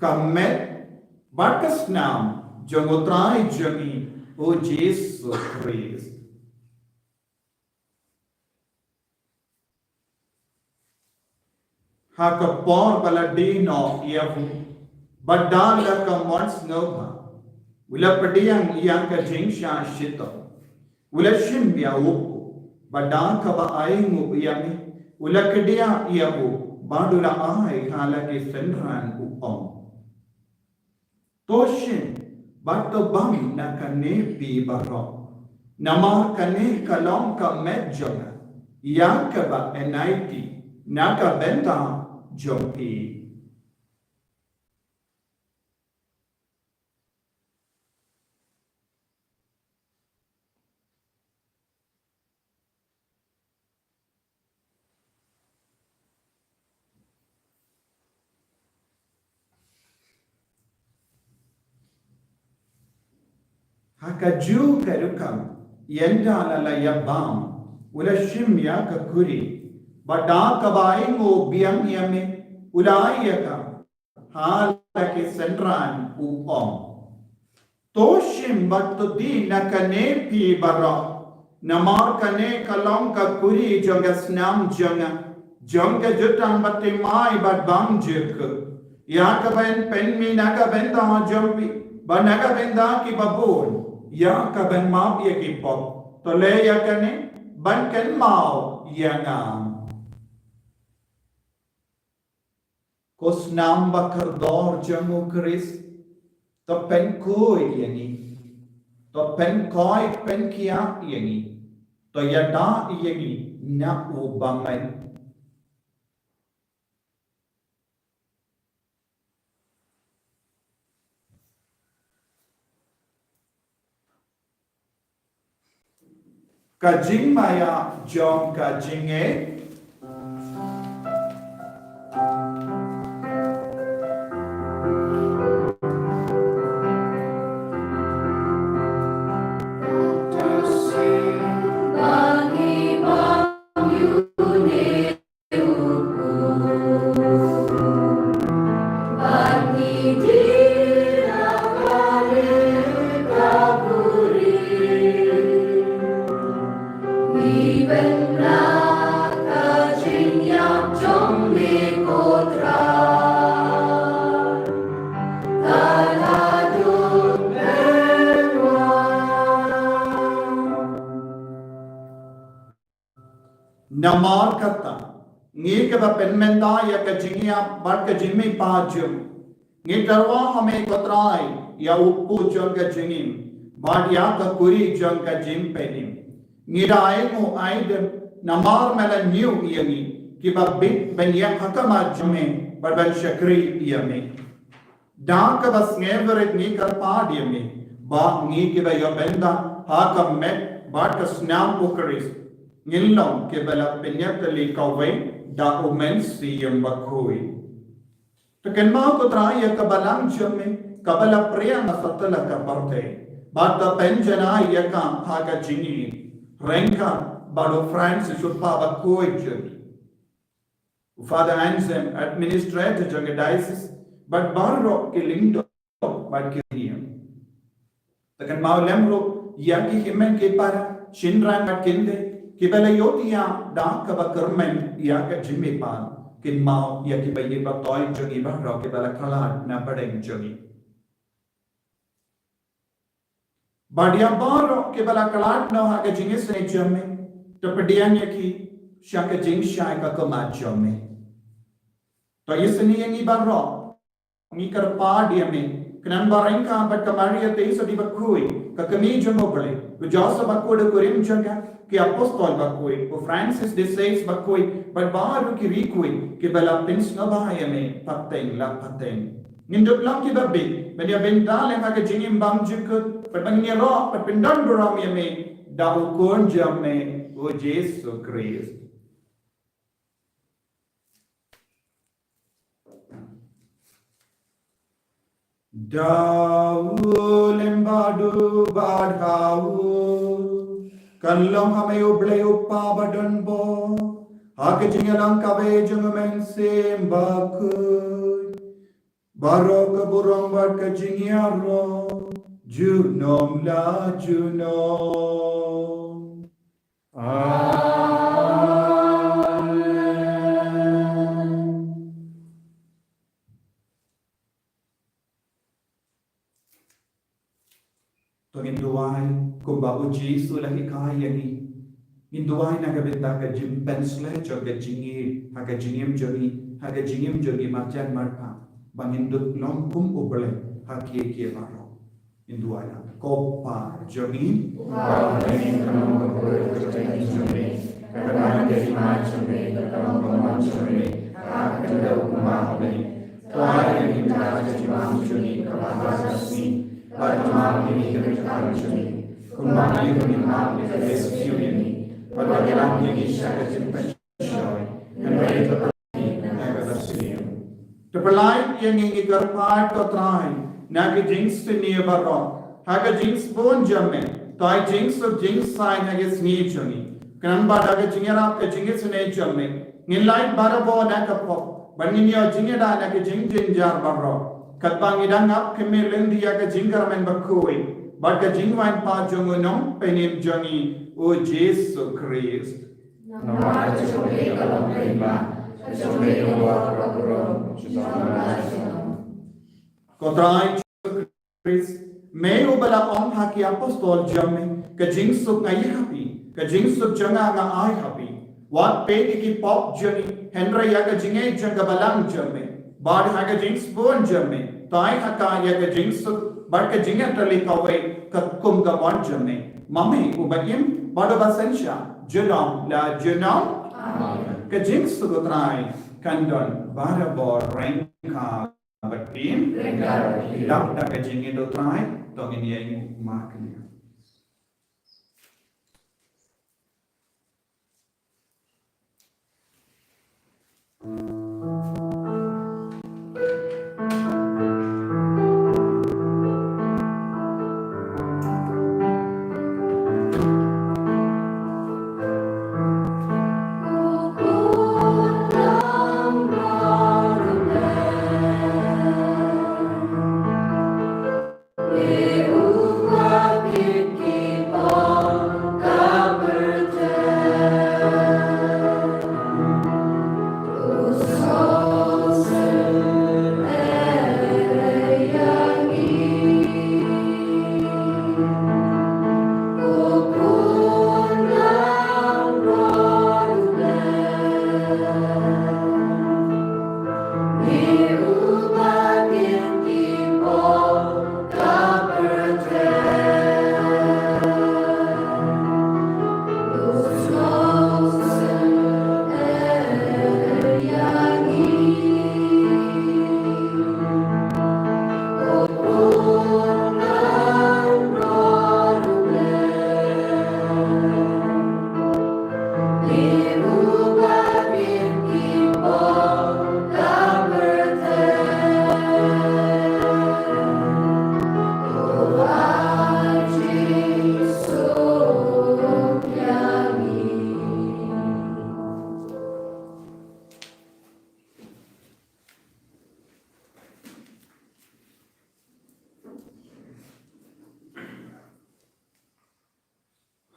kamet bakas nam jongotrai jogi o Jesus Christ haka por baladino iavu badala ka mons nova ula padiang yang ka jingsha shito ula shimbia upu badaka ba aingu yami ula kedia iavu badula ai hala ke senran upom toshin bato bam na kane pi baro nama kane kalong ka medjona yakaba enaiti naka benta jompi haka ju karukam yenda la yabam ula shimya ka kuri bada kabaingo biang yame ulayaka hala ke senran upom toshim battu di nakane pi bara namar kane kalong ka kuri jonga snam jonga jutang batte mai bad bang juk ya ka ben pen mi naka ben ta jompi banaga ben da ki babon ya ka ben ma ye ki pop to le ya kane ban ken mau yang kos nam bakar dor jamu Chris to pen koi yani to pen koi pen kia yani to yada yani na ubamai kajing maya jom kajing namar kata ngi ke ba penmenda ya ke jingia bar ke jimmi pajum ngi darwa hame kotrai ya uppu jong ke jingim bad ya ka kuri jong ka jim penim ngi dai mo ai de namar mela new yangi ki ba bit ben ya hakama jume bar ban shakri yame da ka bas never ngi kar pad yame ba ngi ke ba ya benda ha ka met bad ka snam pukaris ngilong ke bala penyakali kawai da umen siyam bakui tekan mau ko try ya kabalang jame kabala priya masatala ka parte bata penjana ya ka haga jini renka bado france suppa bakui jami Father Ansem administrator jange diocese but barro ke lindo but ke niam tekan mau lemro ya ki himen ke para shinran ka kinde kibala yotia da ka bakermen ya ka jimmi pan kin mau ya ki bayi ba toy jogi ba ro kibala khala na padeng jogi badia baro kibala kalat no ha ka jingis ne jomme to pedian ya ki shaka jing shai ka kama jomme to isni yangi ba ro ni kar pa dia me knan bareng ka ba kamaria te so di ba kui ka kami jomo bale ko josa ba ko de kurim janga कि apostol bakoi o Francis de Sales bakoi but baru ki rikui ki bala pins na bahaya me pateng la pateng nginduk lam ki babe ben ya ben dal ha ke jingim bam jikut pat bang ni ro pat pindan duram ya me da ukon jam me o Jesus Christ da lembadu badhau Kanlong hame uble uppa badon bo hake jingalang kabe jungmen sem bakui barok burong bad ka jingiaro junom la junom amen to ginduai kumba uji sulahi kaya ni induai na gabita ka jim pensle joga jingi haga jingim jogi marjan marpa bangindut long kum ubale hakie kie baro induai na kopa jogi Terpelai yang ingin kerpat kau try, nak jinx tu ni baru, haga jinx pun jamin, toy jinx tu jinx sign haga seni jami, kenapa haga jingar apa jinx seni jamin, nilai baru bawa nak apa, banding dia jingar dah nak jinx jinjar baru, katbang idang up kemeleng dia haga jingar main berkuih. But jingwan pa jongonong penim jongi o Jesu Christ. Nama Jesu kalau terima, Jesu Kotrai Jesu Christ. May ubala on haki apostol jamme ka jingsuk ngai happy, ka jingsuk janga nga ai happy. Wat pedi ki pop jani Henry yaga jinge janga balang jame. Bad haga jinx bon jame. Tai haka yaga jinx barka jinga trali kawai kum ga bon jame. Mami ubakim bado basensha. Junam la junam. Ka jinx gutrai kandon bara bor ranka batim. Dak dak ka jinge do trai tongin yang maknya.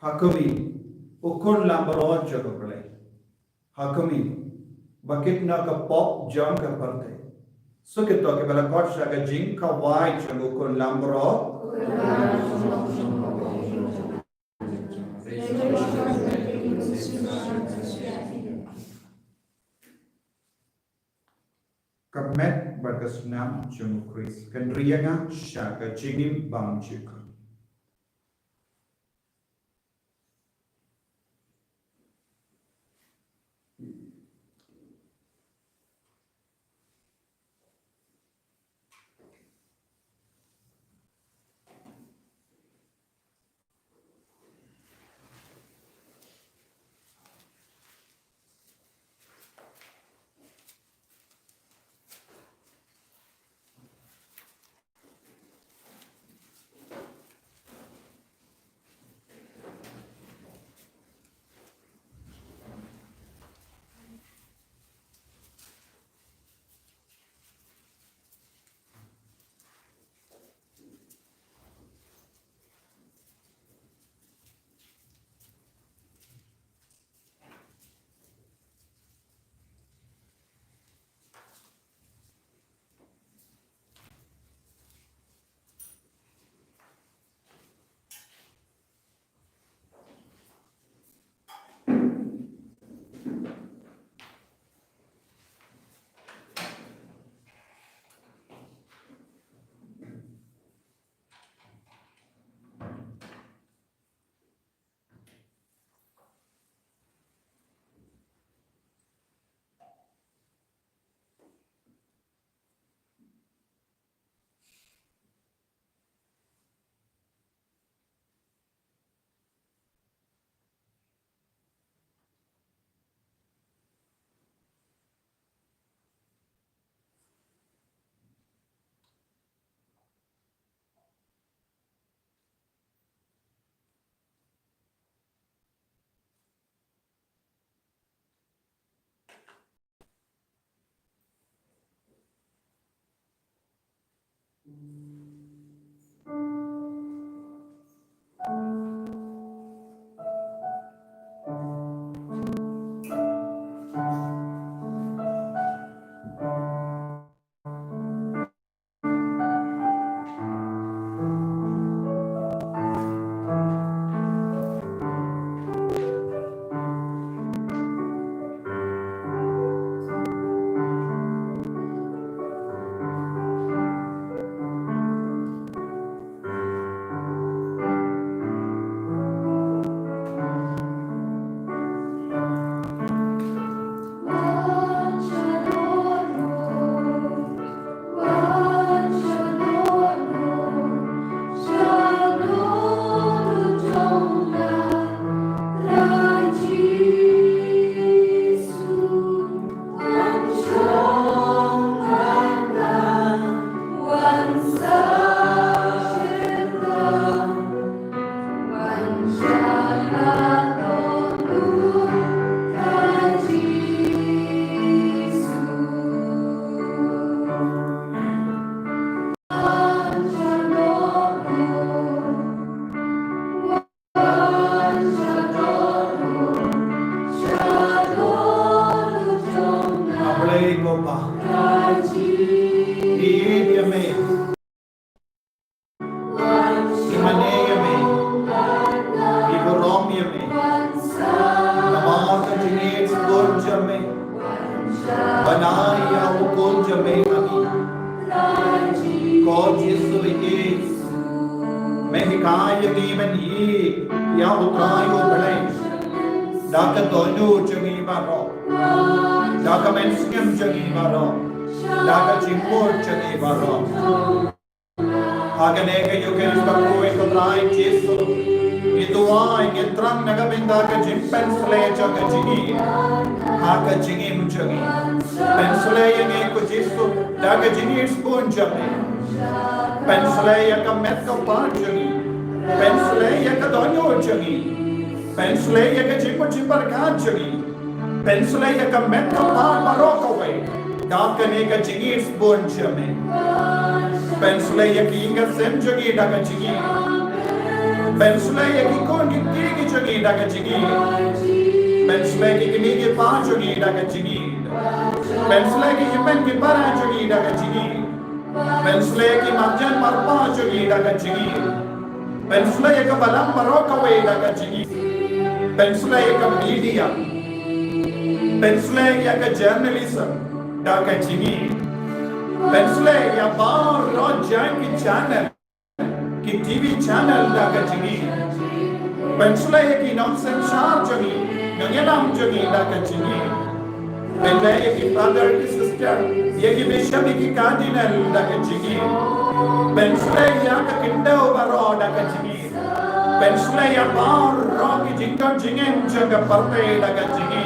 Hakumi ukun lamborod jago play. Hakumi bakit na ka pop jam ka parte. So kito ke bala kot shaga jing ka wai jago ukun lamborod. Kamet bagas nam jago Chris. Kan rianga shaga jingim bang jika. Balay ko pa. Iidyame. Imaneyame. Iboromyame. Namaka jinit gorjame. Banaya ukonjame ami. God Jesus is. Mehikaya given ye. Yahutrayo balay. Daka tonyo jagi baro. Daka mensiam jagi baro. Daka chimpor jagi baro. Haganega yukeris bakuwe kotrai Jesu. Ituwa ingetrang nagabinda ka jimpensle jaga jigi. Haka jigi mjagi. Pensle yange ko Jesu. Daka jigi spoon jagi. Pensle yaka metka pa jagi. Pensle yaka donyo jagi. Pensle yaka jimpo jimpar ka jagi. Pensle yaka metka pa marokaway. Daka nega jigi spoon jagi. Pensle yaki inga sem jagi daga jigi. Pensle yaki kongi tigi jagi daga jigi. Pensle yaki nigi pa jagi daga jigi. Pensle yaki himen ki para jagi daga jigi. Pensle yaki marjan marpa jagi daga jigi. Pensle yaki balam marokawe daga jigi. Pensle yaki media. Pensle yaki journalism daga jigi. Pensle ya bar roja ki channel ki TV channel daga jigi. Pensle ki nonsense shar jagi, nangenam jagi daga jigi. Pensle ki father ki sister, ye ki bishop ki cardinal daga jigi. Pensle ya ka kinda overo daga jigi. Pensle ya bar ro ki jingam jingen jaga parte daga jigi.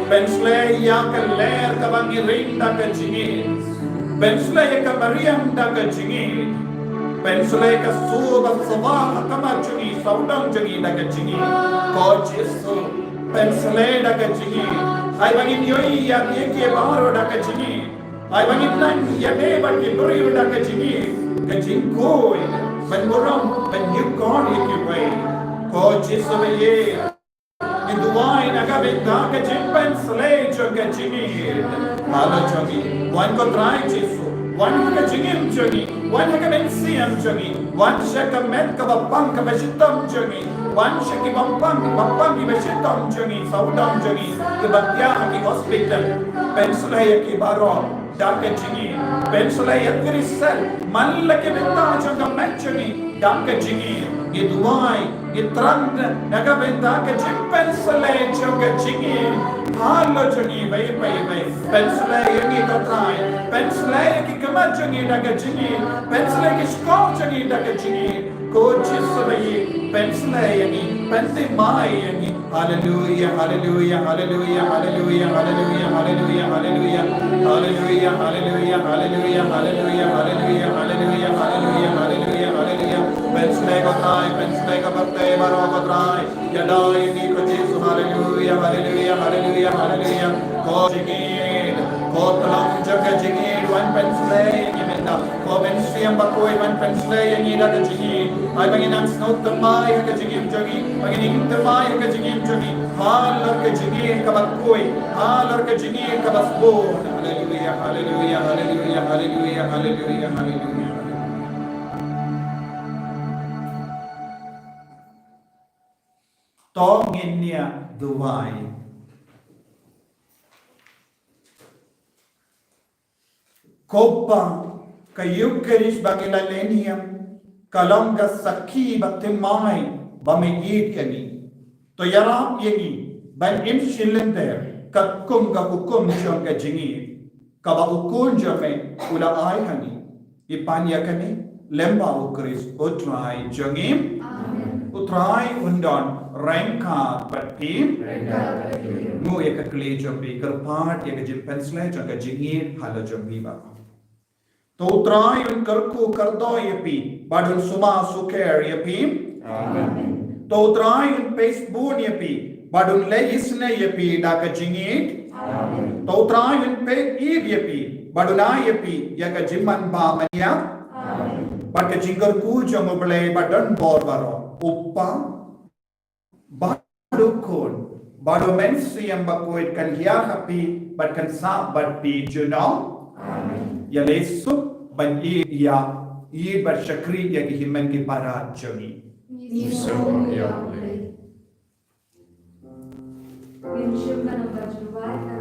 Pensle ya ka ler ka bangi ring daga jigi. Pensle ka Mariam daga jigi. Pensle ka suba sabah kama jigi saudang jigi daga jigi. Ko Jesu pensle daga jigi. Ay bangin yoi ya ke baro daga jigi. Ay bangin nan ya de bagi beri daga jigi. Ka jingkoi ban muram ban yukon ikiway. Ko Jesu ye Induai nagabinda ka jimpen slay jaga jigi. Hala jagi. One ko try Jesu. One ka jigim jagi. One ka mensiam jagi. One shaka met ka bapang ka bashitam jagi. One shaki bapang ki bashitam jagi. Saudam jagi. Kebatya ki hospital. Pensulay ki baro. Daka jigi. Pensulay kirisal. Malla ki binta jaga met jagi. Daka jigi. Iduai. Itrang nagabinda ka jimpen slay jaga jigi. Hala jagi bay. Pensulay yangi ka try. Pensulay ki kamat jagi daga jigi. Pensulay ki skor jagi daga jigi. Ko Jesu bay. Pensulay yangi. Pensi mai yangi. Hallelujah, hallelujah, hallelujah, hallelujah, hallelujah, hallelujah, hallelujah, hallelujah, hallelujah, hallelujah, hallelujah, hallelujah, hallelujah, hallelujah, hallelujah, hallelujah. Pensulay ka try. Pensulay ka birthday baro ka try. Yada yangi ko Jesu. Hallelujah, hallelujah, hallelujah, hallelujah. Ko jigi. Ko talang jaga jigi. One pensle yangi menda. Ko mensiam bakoy one pensle yangi daga jigi. Ay manginang snow tamay ka jigi jagi. Mangining tamay ka jigi jagi. Halar ka jigi ka bakoy. Halar ka jigi ka basbon. Hallelujah, hallelujah, hallelujah, hallelujah, hallelujah, hallelujah. Tongin niya duway. Kopa ka Eucharist bagilaleniam kalanga sakhi batimai bamigit yani. To yarap yani ban im shilinder kakum ka hukum siyang ka jingi. Kaba ukun jame ula ay hani. Ipanya kani lemba ukris utray jangim. Utray undon rengka patim. Mu eka kle jambi karpat eka jim pensle janga jingi hala jambi ba. To utray un karku kardo yepi badun suma suker yepi. To utray un Facebook yepi badun le isne yepi daka jingi. To utray un pe id yepi baduna yepi yaka jimman ba manya. Baka jingar ku jamble badun bor baro. Uppa badukon Baru mensiam bakuit kan hiya happy but kan sa but be you know. Amen. Ya lesu ban i bersyakri ya himan ki para jogi. Iso ya boleh. Minsyam ka ng bajruway,